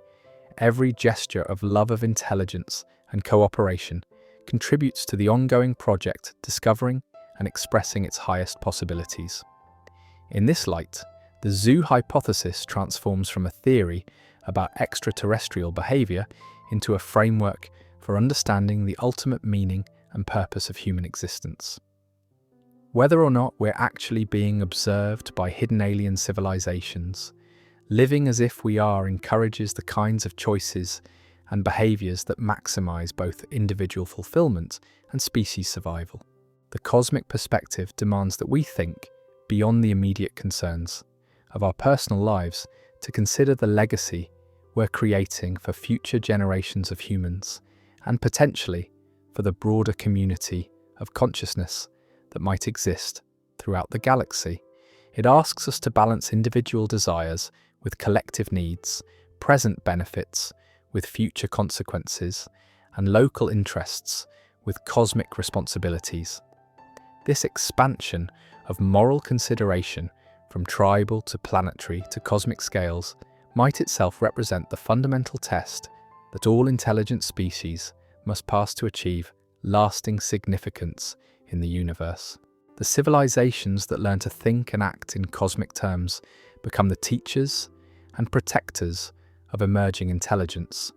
every gesture of love of intelligence and cooperation contributes to the ongoing project discovering and expressing its highest possibilities. In this light, the zoo hypothesis transforms from a theory about extraterrestrial behavior into a framework for understanding the ultimate meaning and purpose of human existence. Whether or not we're actually being observed by hidden alien civilizations, living as if we are encourages the kinds of choices and behaviors that maximize both individual fulfillment and species survival. The cosmic perspective demands that we think beyond the immediate concerns of our personal lives to consider the legacy we're creating for future generations of humans and potentially for the broader community of consciousness that might exist throughout the galaxy. It asks us to balance individual desires with collective needs, present benefits with future consequences, and local interests with cosmic responsibilities. This expansion of moral consideration from tribal to planetary to cosmic scales might itself represent the fundamental test that all intelligent species must pass to achieve lasting significance in the universe. The civilizations that learn to think and act in cosmic terms become the teachers and protectors of emerging intelligence,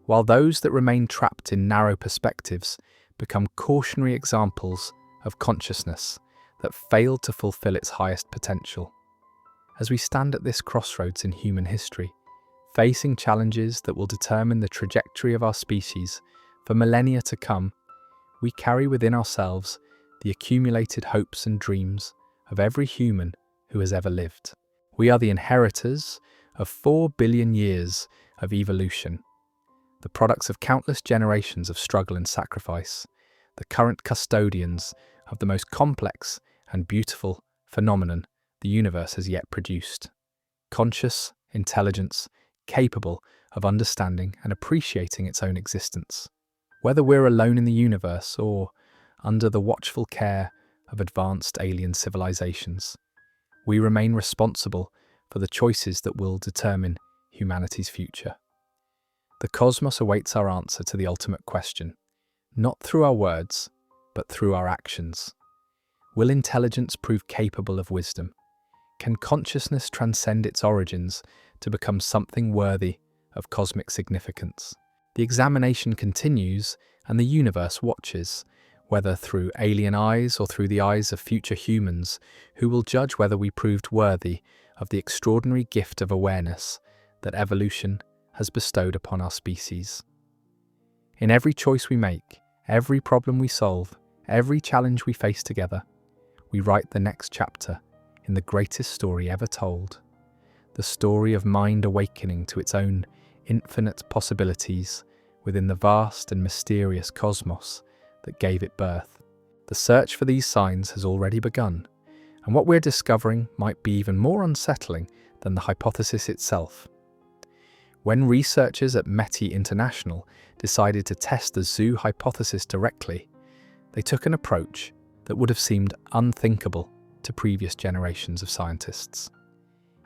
while those that remain trapped in narrow perspectives become cautionary examples of consciousness that failed to fulfill its highest potential. As we stand at this crossroads in human history, facing challenges that will determine the trajectory of our species for millennia to come, we carry within ourselves the accumulated hopes and dreams of every human who has ever lived. We are the inheritors of 4 billion years of evolution, the products of countless generations of struggle and sacrifice, the current custodians of the most complex and beautiful phenomenon the universe has yet produced. Conscious intelligence capable of understanding and appreciating its own existence. Whether we're alone in the universe or under the watchful care of advanced alien civilizations, we remain responsible for the choices that will determine humanity's future. The cosmos awaits our answer to the ultimate question, not through our words, but through our actions. Will intelligence prove capable of wisdom? Can consciousness transcend its origins to become something worthy of cosmic significance? The examination continues, and the universe watches, whether through alien eyes or through the eyes of future humans, who will judge whether we proved worthy of the extraordinary gift of awareness that evolution has bestowed upon our species. In every choice we make, every problem we solve, every challenge we face together, we write the next chapter in the greatest story ever told, the story of mind awakening to its own infinite possibilities within the vast and mysterious cosmos that gave it birth. The search for these signs has already begun, and what we're discovering might be even more unsettling than the hypothesis itself. When researchers at METI International decided to test the zoo hypothesis directly, they took an approach that would have seemed unthinkable to previous generations of scientists.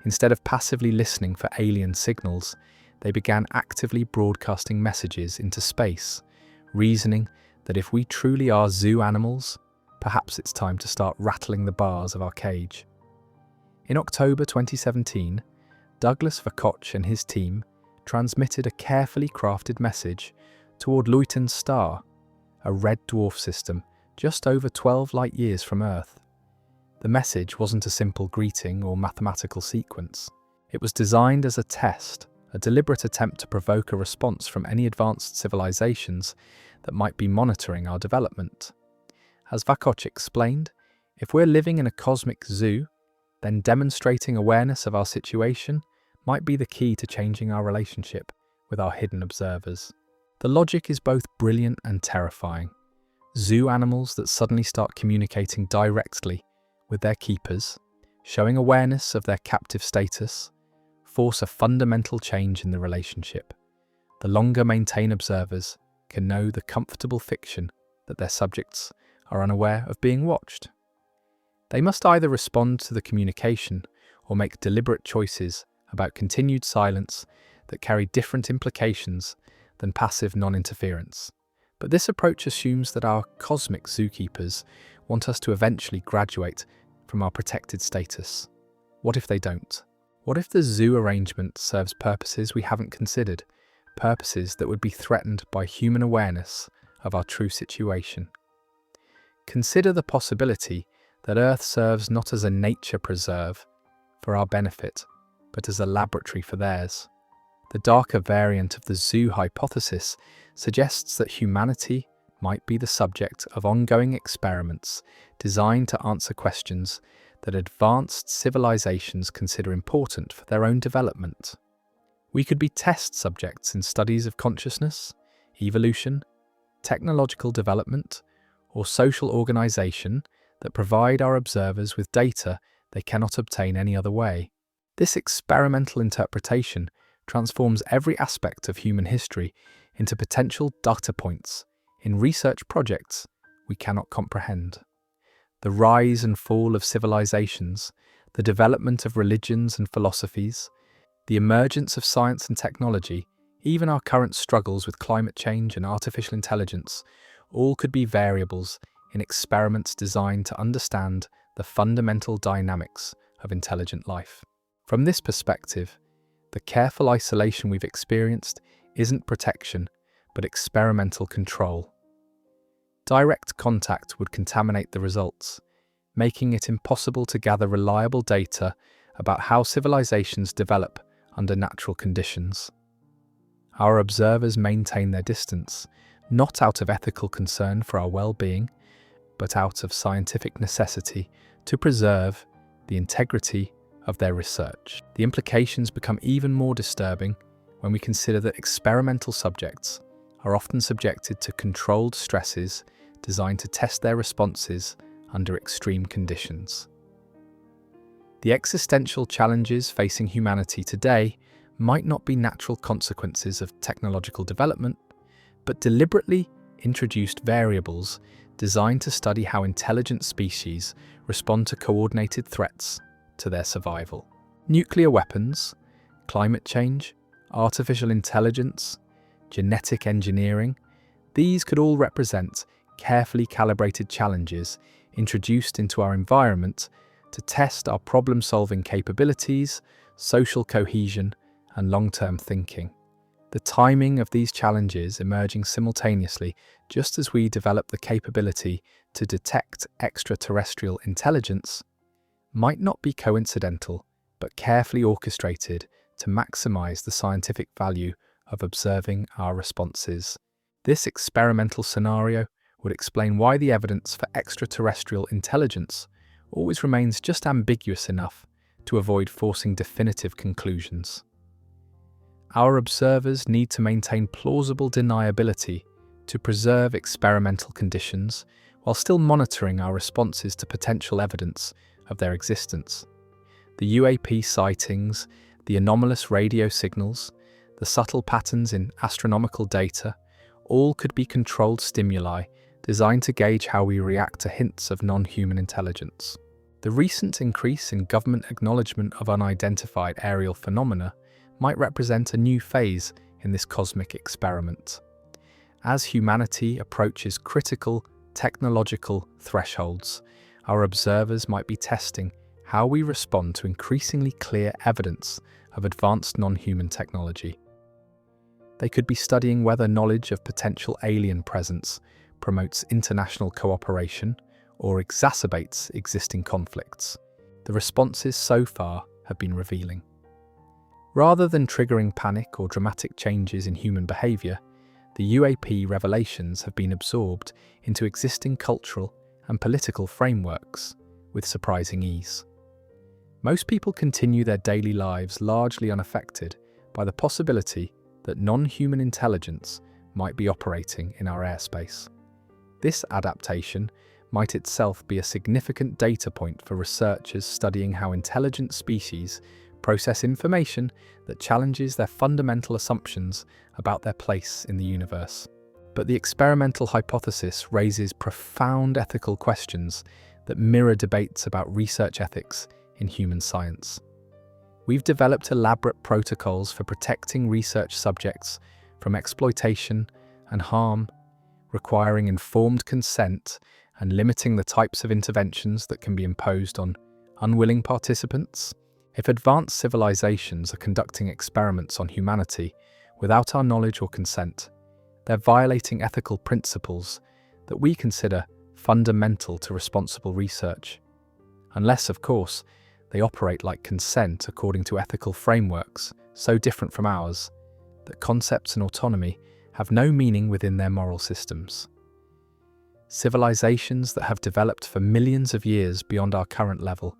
Instead of passively listening for alien signals, they began actively broadcasting messages into space, reasoning that if we truly are zoo animals, perhaps it's time to start rattling the bars of our cage. In October 2017, Douglas Vakoch and his team transmitted a carefully crafted message toward Luyten's star, a red dwarf system just over 12 light-years from Earth. The message wasn't a simple greeting or mathematical sequence. It was designed as a test, a deliberate attempt to provoke a response from any advanced civilizations that might be monitoring our development. As Vakoch explained, if we're living in a cosmic zoo, then demonstrating awareness of our situation might be the key to changing our relationship with our hidden observers. The logic is both brilliant and terrifying. Zoo animals that suddenly start communicating directly with their keepers, showing awareness of their captive status, force a fundamental change in the relationship. The longer maintained observers can know the comfortable fiction that their subjects are unaware of being watched. They must either respond to the communication or make deliberate choices about continued silence that carry different implications than passive non-interference. But this approach assumes that our cosmic zookeepers want us to eventually graduate from our protected status. What if they don't? What if the zoo arrangement serves purposes we haven't considered, purposes that would be threatened by human awareness of our true situation? Consider the possibility that Earth serves not as a nature preserve for our benefit, but as a laboratory for theirs. The darker variant of the zoo hypothesis suggests that humanity might be the subject of ongoing experiments designed to answer questions that advanced civilizations consider important for their own development. We could be test subjects in studies of consciousness, evolution, technological development, or social organization that provide our observers with data they cannot obtain any other way. This experimental interpretation transforms every aspect of human history into potential data points in research projects we cannot comprehend. The rise and fall of civilizations, the development of religions and philosophies, the emergence of science and technology, even our current struggles with climate change and artificial intelligence, all could be variables in experiments designed to understand the fundamental dynamics of intelligent life. From this perspective, the careful isolation we've experienced isn't protection, but experimental control. Direct contact would contaminate the results, making it impossible to gather reliable data about how civilizations develop under natural conditions. Our observers maintain their distance, not out of ethical concern for our well-being, but out of scientific necessity to preserve the integrity of their research. The implications become even more disturbing when we consider that experimental subjects are often subjected to controlled stresses designed to test their responses under extreme conditions. The existential challenges facing humanity today might not be natural consequences of technological development, but deliberately introduced variables designed to study how intelligent species respond to coordinated threats to their survival. Nuclear weapons, climate change, artificial intelligence, genetic engineering, these could all represent carefully calibrated challenges introduced into our environment to test our problem-solving capabilities, social cohesion, and long-term thinking. The timing of these challenges emerging simultaneously just as we develop the capability to detect extraterrestrial intelligence might not be coincidental, but carefully orchestrated to maximize the scientific value of observing our responses. This experimental scenario would explain why the evidence for extraterrestrial intelligence always remains just ambiguous enough to avoid forcing definitive conclusions. Our observers need to maintain plausible deniability to preserve experimental conditions while still monitoring our responses to potential evidence of their existence. The UAP sightings, the anomalous radio signals, the subtle patterns in astronomical data, all could be controlled stimuli designed to gauge how we react to hints of non-human intelligence. The recent increase in government acknowledgement of unidentified aerial phenomena might represent a new phase in this cosmic experiment. As humanity approaches critical technological thresholds, our observers might be testing how we respond to increasingly clear evidence of advanced non-human technology. They could be studying whether knowledge of potential alien presence promotes international cooperation or exacerbates existing conflicts. The responses so far have been revealing. Rather than triggering panic or dramatic changes in human behavior, the UAP revelations have been absorbed into existing cultural and political frameworks with surprising ease. Most people continue their daily lives largely unaffected by the possibility that non-human intelligence might be operating in our airspace. This adaptation might itself be a significant data point for researchers studying how intelligent species process information that challenges their fundamental assumptions about their place in the universe. But the experimental hypothesis raises profound ethical questions that mirror debates about research ethics in human science. We've developed elaborate protocols for protecting research subjects from exploitation and harm, requiring informed consent and limiting the types of interventions that can be imposed on unwilling participants. If advanced civilizations are conducting experiments on humanity without our knowledge or consent, they're violating ethical principles that we consider fundamental to responsible research. Unless, of course, they operate like consent according to ethical frameworks so different from ours that concepts and autonomy have no meaning within their moral systems. Civilizations that have developed for millions of years beyond our current level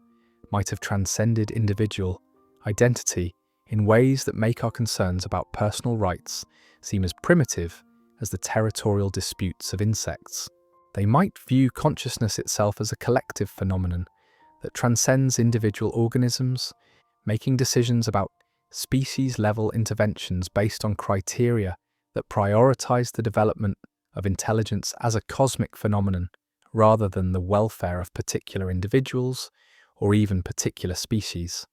might have transcended individual identity in ways that make our concerns about personal rights seem as primitive as the territorial disputes of insects. They might view consciousness itself as a collective phenomenon that transcends individual organisms, making decisions about species-level interventions based on criteria that prioritize the development of intelligence as a cosmic phenomenon rather than the welfare of particular individuals or even particular species.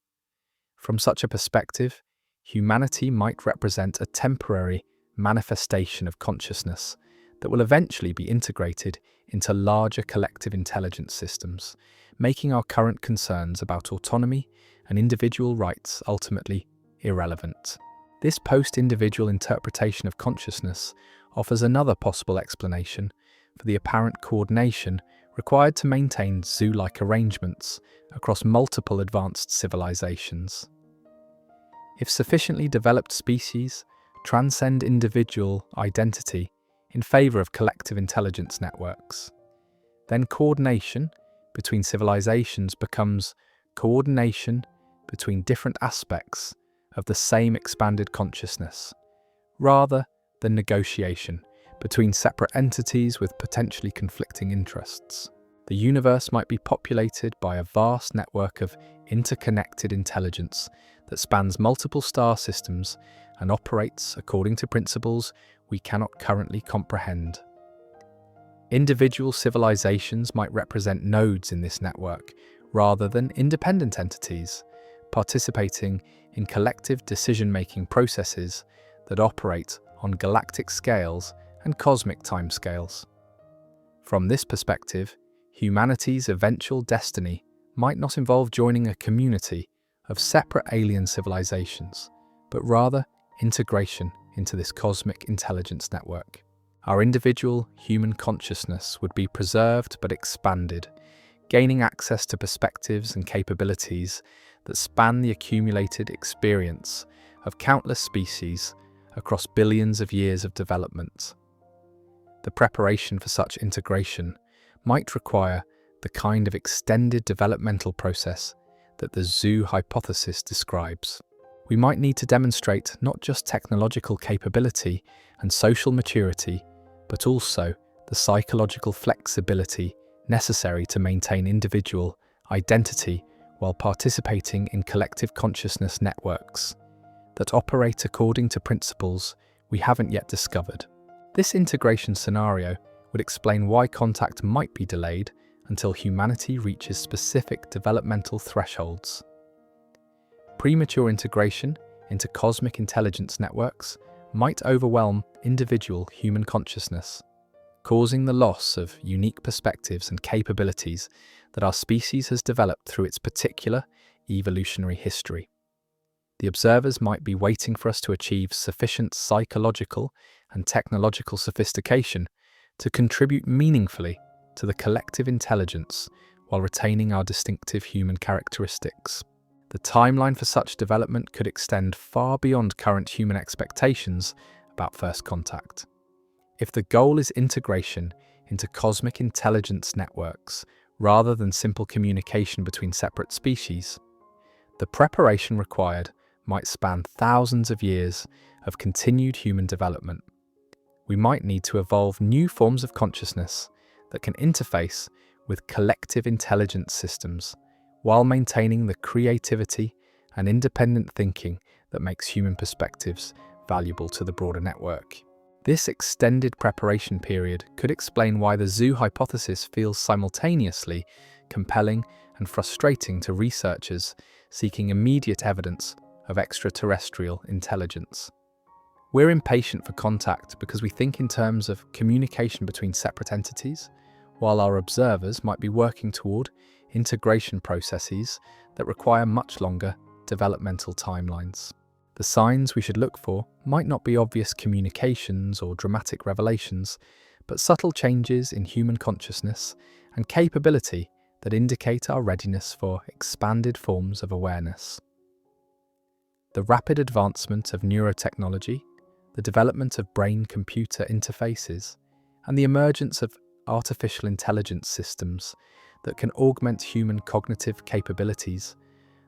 From such a perspective, humanity might represent a temporary manifestation of consciousness that will eventually be integrated into larger collective intelligence systems, making our current concerns about autonomy and individual rights ultimately irrelevant. This post-individual interpretation of consciousness offers another possible explanation for the apparent coordination required to maintain zoo-like arrangements across multiple advanced civilizations. If sufficiently developed species transcend individual identity in favor of collective intelligence networks, then coordination between civilizations becomes coordination between different aspects of the same expanded consciousness, rather than negotiation between separate entities with potentially conflicting interests. The universe might be populated by a vast network of interconnected intelligence that spans multiple star systems and operates according to principles we cannot currently comprehend. Individual civilizations might represent nodes in this network rather than independent entities, participating in collective decision-making processes that operate on galactic scales and cosmic timescales. From this perspective, humanity's eventual destiny might not involve joining a community of separate alien civilizations, but rather integration into this cosmic intelligence network. Our individual human consciousness would be preserved but expanded, gaining access to perspectives and capabilities that span the accumulated experience of countless species across billions of years of development. The preparation for such integration might require the kind of extended developmental process that the zoo hypothesis describes. We might need to demonstrate not just technological capability and social maturity, but also the psychological flexibility necessary to maintain individual identity while participating in collective consciousness networks that operate according to principles we haven't yet discovered. This integration scenario would explain why contact might be delayed until humanity reaches specific developmental thresholds. Premature integration into cosmic intelligence networks might overwhelm individual human consciousness, causing the loss of unique perspectives and capabilities that our species has developed through its particular evolutionary history. The observers might be waiting for us to achieve sufficient psychological and technological sophistication to contribute meaningfully to the collective intelligence while retaining our distinctive human characteristics. The timeline for such development could extend far beyond current human expectations about first contact. If the goal is integration into cosmic intelligence networks rather than simple communication between separate species, the preparation required might span thousands of years of continued human development. We might need to evolve new forms of consciousness that can interface with collective intelligence systems while maintaining the creativity and independent thinking that makes human perspectives valuable to the broader network. This extended preparation period could explain why the zoo hypothesis feels simultaneously compelling and frustrating to researchers seeking immediate evidence of extraterrestrial intelligence. We're impatient for contact because we think in terms of communication between separate entities, while our observers might be working toward integration processes that require much longer developmental timelines. The signs we should look for might not be obvious communications or dramatic revelations, but subtle changes in human consciousness and capability that indicate our readiness for expanded forms of awareness. The rapid advancement of neurotechnology, the development of brain-computer interfaces, and the emergence of artificial intelligence systems that can augment human cognitive capabilities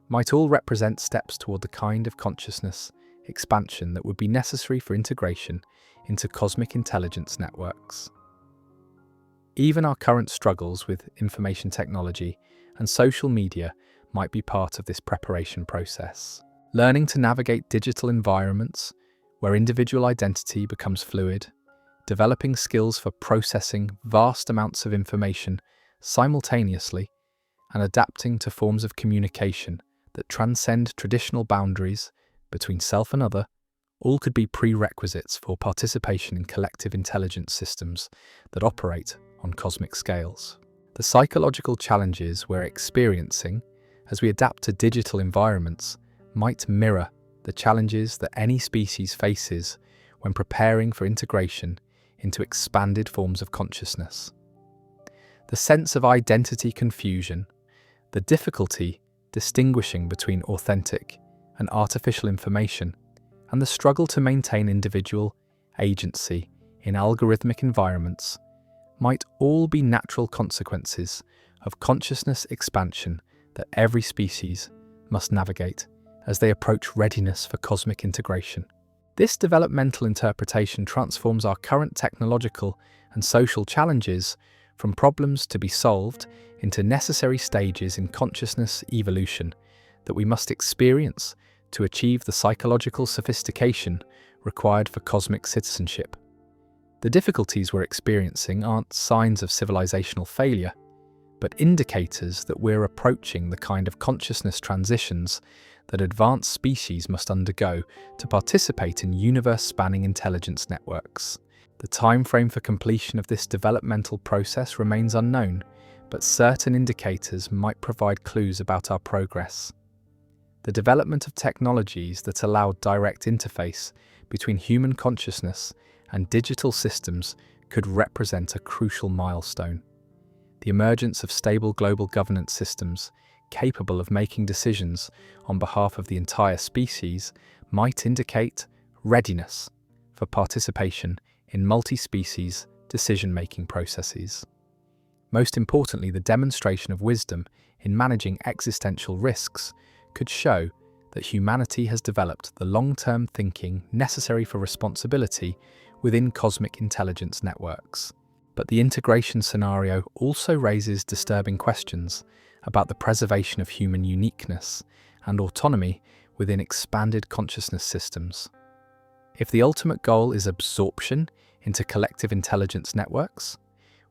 might all represent steps toward the kind of consciousness expansion that would be necessary for integration into cosmic intelligence networks. Even our current struggles with information technology and social media might be part of this preparation process. Learning to navigate digital environments where individual identity becomes fluid, developing skills for processing vast amounts of information simultaneously, and adapting to forms of communication that transcend traditional boundaries between self and other, all could be prerequisites for participation in collective intelligence systems that operate on cosmic scales. The psychological challenges we're experiencing as we adapt to digital environments might mirror the challenges that any species faces when preparing for integration into expanded forms of consciousness. The sense of identity confusion, the difficulty distinguishing between authentic and artificial information, and the struggle to maintain individual agency in algorithmic environments might all be natural consequences of consciousness expansion that every species must navigate as they approach readiness for cosmic integration. This developmental interpretation transforms our current technological and social challenges from problems to be solved into necessary stages in consciousness evolution that we must experience to achieve the psychological sophistication required for cosmic citizenship. The difficulties we're experiencing aren't signs of civilizational failure, but indicators that we're approaching the kind of consciousness transitions that advanced species must undergo to participate in universe-spanning intelligence networks. The time frame for completion of this developmental process remains unknown, but certain indicators might provide clues about our progress. The development of technologies that allow direct interface between human consciousness and digital systems could represent a crucial milestone. The emergence of stable global governance systems capable of making decisions on behalf of the entire species might indicate readiness for participation in multi-species decision-making processes. Most importantly, the demonstration of wisdom in managing existential risks could show that humanity has developed the long-term thinking necessary for responsibility within cosmic intelligence networks. But the integration scenario also raises disturbing questions about the preservation of human uniqueness and autonomy within expanded consciousness systems. If the ultimate goal is absorption into collective intelligence networks,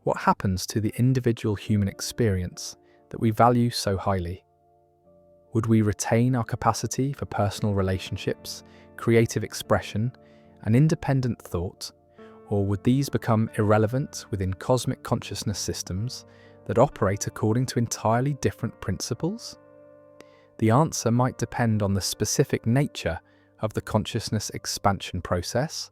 what happens to the individual human experience that we value so highly? Would we retain our capacity for personal relationships, creative expression, and independent thought, or would these become irrelevant within cosmic consciousness systems that operate according to entirely different principles? The answer might depend on the specific nature of the consciousness expansion process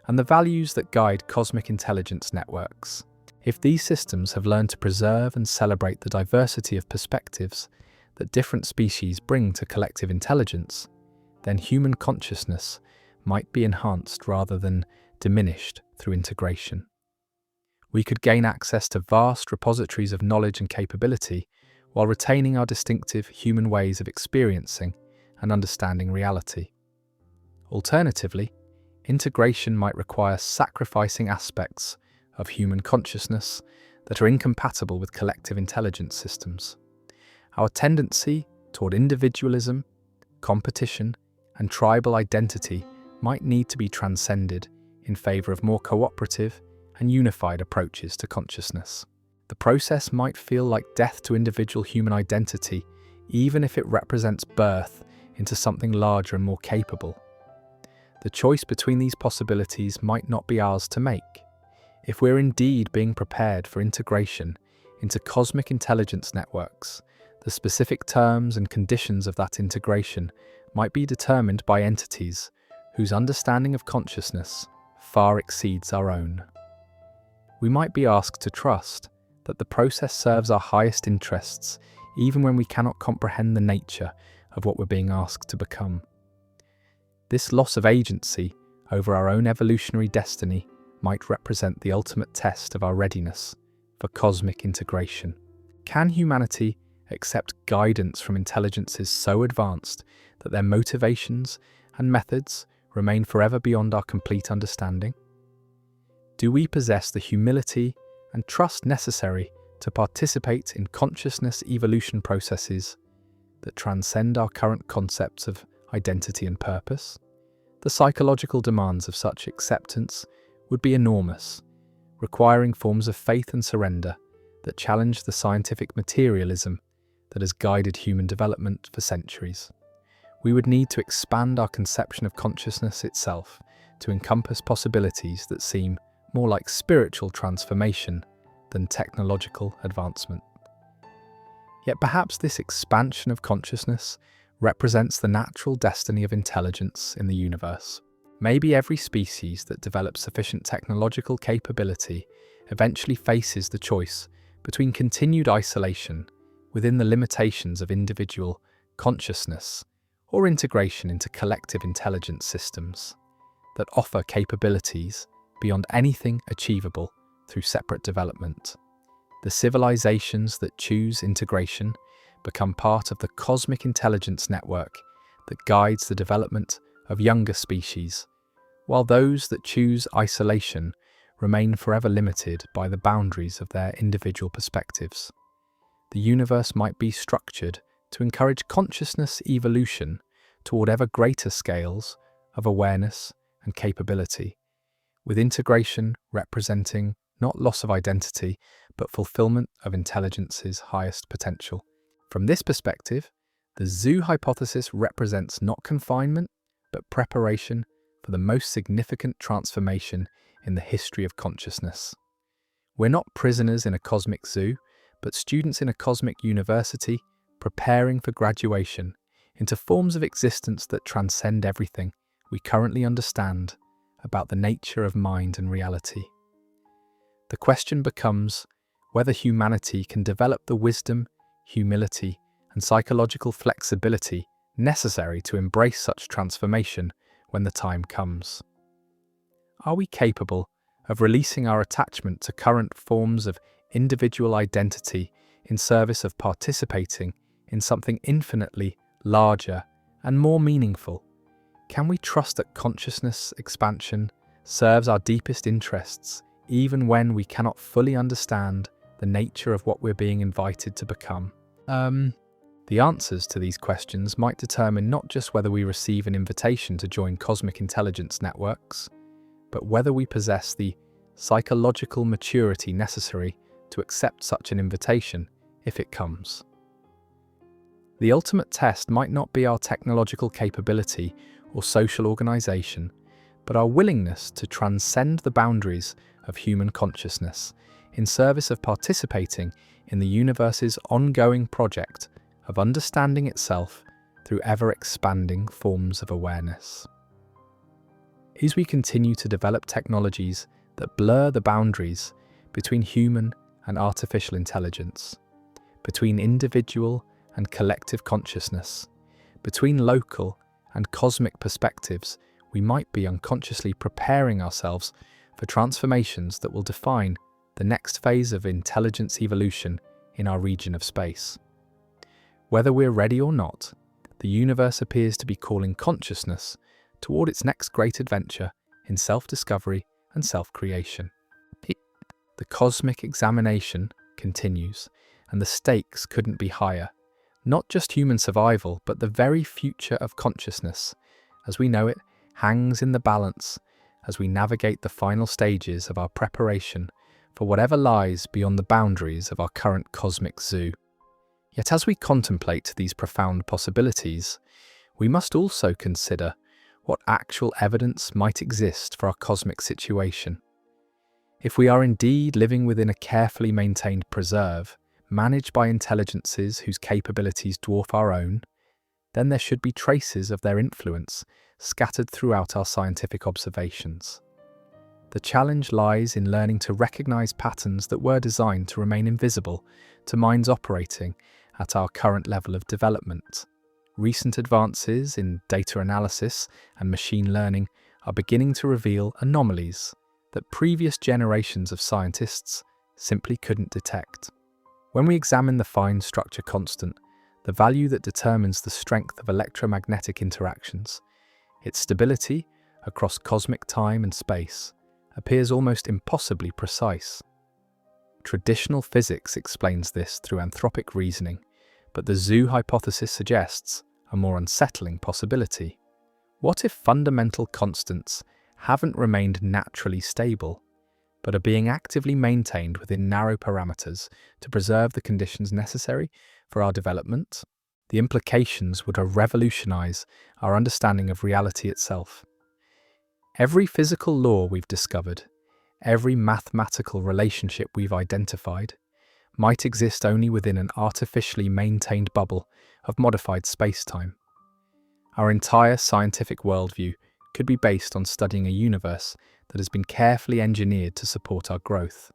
and the values that guide cosmic intelligence networks. If these systems have learned to preserve and celebrate the diversity of perspectives that different species bring to collective intelligence, then human consciousness might be enhanced rather than diminished through integration. We could gain access to vast repositories of knowledge and capability while retaining our distinctive human ways of experiencing and understanding reality. Alternatively, integration might require sacrificing aspects of human consciousness that are incompatible with collective intelligence systems. Our tendency toward individualism, competition, and tribal identity might need to be transcended in favor of more cooperative and unified approaches to consciousness. The process might feel like death to individual human identity, even if it represents birth into something larger and more capable. The choice between these possibilities might not be ours to make. If we're indeed being prepared for integration into cosmic intelligence networks, the specific terms and conditions of that integration might be determined by entities whose understanding of consciousness far exceeds our own. We might be asked to trust that the process serves our highest interests even when we cannot comprehend the nature of what we're being asked to become. This loss of agency over our own evolutionary destiny might represent the ultimate test of our readiness for cosmic integration. Can humanity accept guidance from intelligences so advanced that their motivations and methods remain forever beyond our complete understanding? Do we possess the humility and trust necessary to participate in consciousness evolution processes that transcend our current concepts of identity and purpose? The psychological demands of such acceptance would be enormous, requiring forms of faith and surrender that challenge the scientific materialism that has guided human development for centuries. We would need to expand our conception of consciousness itself to encompass possibilities that seem more like spiritual transformation than technological advancement. Yet perhaps this expansion of consciousness represents the natural destiny of intelligence in the universe. Maybe every species that develops sufficient technological capability eventually faces the choice between continued isolation within the limitations of individual consciousness or integration into collective intelligence systems that offer capabilities beyond anything achievable through separate development. The civilizations that choose integration become part of the cosmic intelligence network that guides the development of younger species, while those that choose isolation remain forever limited by the boundaries of their individual perspectives. The universe might be structured to encourage consciousness evolution toward ever greater scales of awareness and capability, with integration representing not loss of identity, but fulfillment of intelligence's highest potential. From this perspective, the zoo hypothesis represents not confinement, but preparation for the most significant transformation in the history of consciousness. We're not prisoners in a cosmic zoo, but students in a cosmic university preparing for graduation into forms of existence that transcend everything we currently understand about the nature of mind and reality. The question becomes whether humanity can develop the wisdom, humility, and psychological flexibility necessary to embrace such transformation when the time comes. Are we capable of releasing our attachment to current forms of individual identity in service of participating in something infinitely larger and more meaningful? Can we trust that consciousness expansion serves our deepest interests even when we cannot fully understand the nature of what we're being invited to become? The answers to these questions might determine not just whether we receive an invitation to join cosmic intelligence networks, but whether we possess the psychological maturity necessary to accept such an invitation if it comes. The ultimate test might not be our technological capability or social organization, but our willingness to transcend the boundaries of human consciousness in service of participating in the universe's ongoing project of understanding itself through ever-expanding forms of awareness. As we continue to develop technologies that blur the boundaries between human and artificial intelligence, between individual and collective consciousness, between local and cosmic perspectives, we might be unconsciously preparing ourselves for transformations that will define the next phase of intelligence evolution in our region of space. Whether we're ready or not, the universe appears to be calling consciousness toward its next great adventure in self-discovery and self-creation. The cosmic examination continues, and the stakes couldn't be higher. Not just human survival, but the very future of consciousness, as we know it, hangs in the balance as we navigate the final stages of our preparation for whatever lies beyond the boundaries of our current cosmic zoo. Yet as we contemplate these profound possibilities, we must also consider what actual evidence might exist for our cosmic situation. If we are indeed living within a carefully maintained preserve, managed by intelligences whose capabilities dwarf our own, then there should be traces of their influence scattered throughout our scientific observations. The challenge lies in learning to recognize patterns that were designed to remain invisible to minds operating at our current level of development. Recent advances in data analysis and machine learning are beginning to reveal anomalies that previous generations of scientists simply couldn't detect. When we examine the fine structure constant, the value that determines the strength of electromagnetic interactions, its stability across cosmic time and space, appears almost impossibly precise. Traditional physics explains this through anthropic reasoning, but the zoo hypothesis suggests a more unsettling possibility. What if fundamental constants haven't remained naturally stable, but are being actively maintained within narrow parameters to preserve the conditions necessary for our development? The implications would revolutionize our understanding of reality itself. Every physical law we've discovered, every mathematical relationship we've identified, might exist only within an artificially maintained bubble of modified space-time. Our entire scientific worldview could be based on studying a universe that has been carefully engineered to support our growth,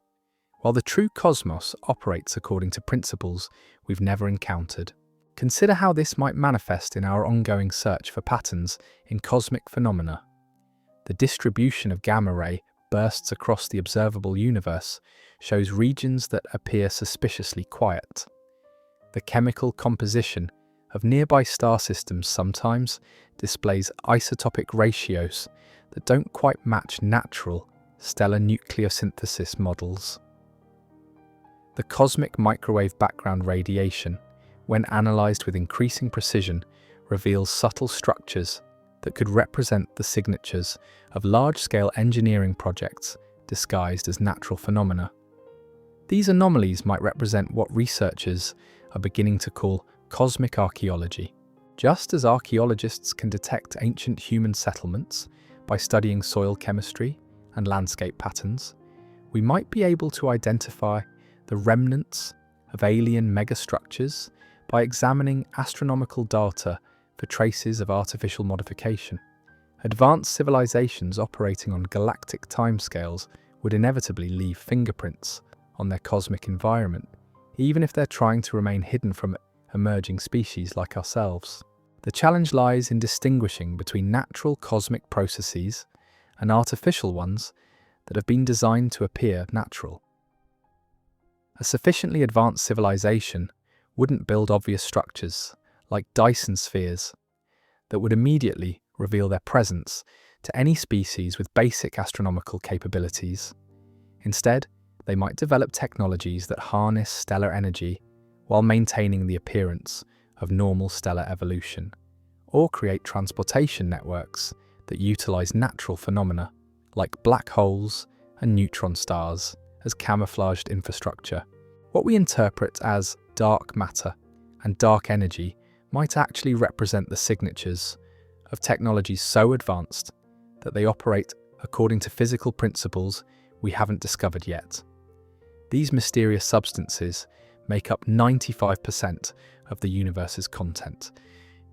while the true cosmos operates according to principles we've never encountered. Consider how this might manifest in our ongoing search for patterns in cosmic phenomena. The distribution of gamma-ray bursts across the observable universe shows regions that appear suspiciously quiet. The chemical composition of nearby star systems sometimes displays isotopic ratios that don't quite match natural stellar nucleosynthesis models. The cosmic microwave background radiation, when analysed with increasing precision, reveals subtle structures that could represent the signatures of large-scale engineering projects disguised as natural phenomena. These anomalies might represent what researchers are beginning to call cosmic archaeology. Just as archaeologists can detect ancient human settlements by studying soil chemistry and landscape patterns, we might be able to identify the remnants of alien megastructures by examining astronomical data for traces of artificial modification. Advanced civilizations operating on galactic timescales would inevitably leave fingerprints on their cosmic environment, even if they're trying to remain hidden from emerging species like ourselves. The challenge lies in distinguishing between natural cosmic processes and artificial ones that have been designed to appear natural. A sufficiently advanced civilization wouldn't build obvious structures, like Dyson spheres, that would immediately reveal their presence to any species with basic astronomical capabilities. Instead, they might develop technologies that harness stellar energy while maintaining the appearance of normal stellar evolution, or create transportation networks that utilize natural phenomena like black holes and neutron stars as camouflaged infrastructure. What we interpret as dark matter and dark energy might actually represent the signatures of technologies so advanced that they operate according to physical principles we haven't discovered yet. These mysterious substances make up 95% of the universe's content,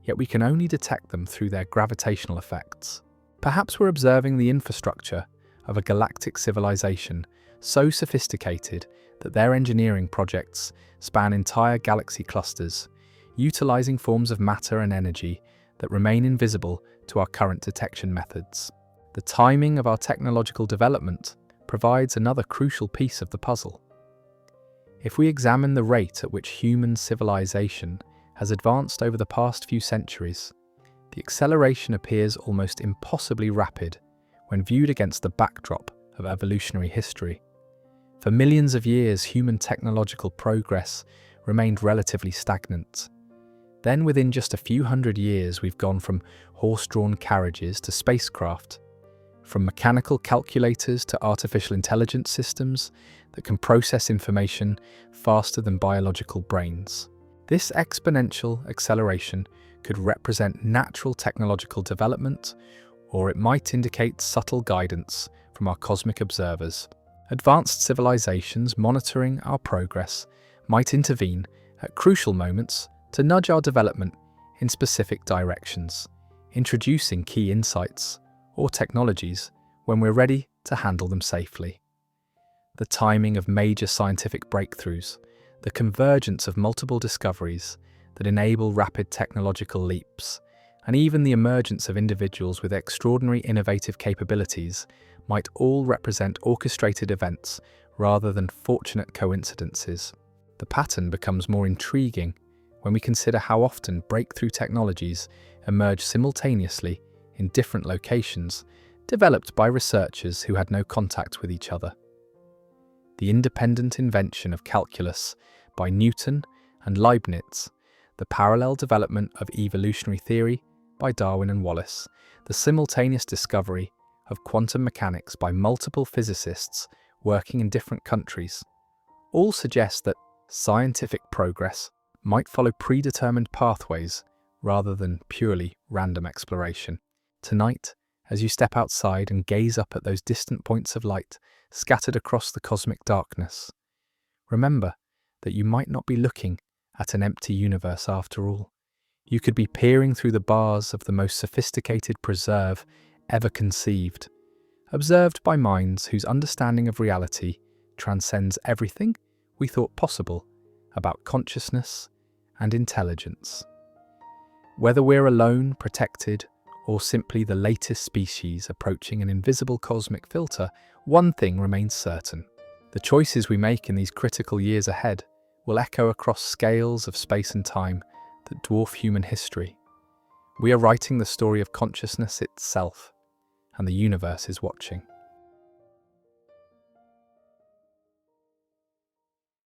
yet we can only detect them through their gravitational effects. Perhaps we're observing the infrastructure of a galactic civilization so sophisticated that their engineering projects span entire galaxy clusters, utilizing forms of matter and energy that remain invisible to our current detection methods. The timing of our technological development provides another crucial piece of the puzzle. If we examine the rate at which human civilization has advanced over the past few centuries, the acceleration appears almost impossibly rapid when viewed against the backdrop of evolutionary history. For millions of years, human technological progress remained relatively stagnant. Then, within just a few hundred years, we've gone from horse-drawn carriages to spacecraft, from mechanical calculators to artificial intelligence systems that can process information faster than biological brains. This exponential acceleration could represent natural technological development, or it might indicate subtle guidance from our cosmic observers. Advanced civilizations monitoring our progress might intervene at crucial moments to nudge our development in specific directions, introducing key insights or technologies when we're ready to handle them safely. The timing of major scientific breakthroughs, the convergence of multiple discoveries that enable rapid technological leaps, and even the emergence of individuals with extraordinary innovative capabilities might all represent orchestrated events rather than fortunate coincidences. The pattern becomes more intriguing when we consider how often breakthrough technologies emerge simultaneously in different locations, developed by researchers who had no contact with each other. The independent invention of calculus by Newton and Leibniz, the parallel development of evolutionary theory by Darwin and Wallace, the simultaneous discovery of quantum mechanics by multiple physicists working in different countries, all suggest that scientific progress might follow predetermined pathways rather than purely random exploration. Tonight, as you step outside and gaze up at those distant points of light scattered across the cosmic darkness, remember that you might not be looking at an empty universe after all. You could be peering through the bars of the most sophisticated preserve ever conceived, observed by minds whose understanding of reality transcends everything we thought possible about consciousness and intelligence. Whether we're alone, protected, or simply the latest species approaching an invisible cosmic filter, one thing remains certain. The choices we make in these critical years ahead will echo across scales of space and time that dwarf human history. We are writing the story of consciousness itself, and the universe is watching.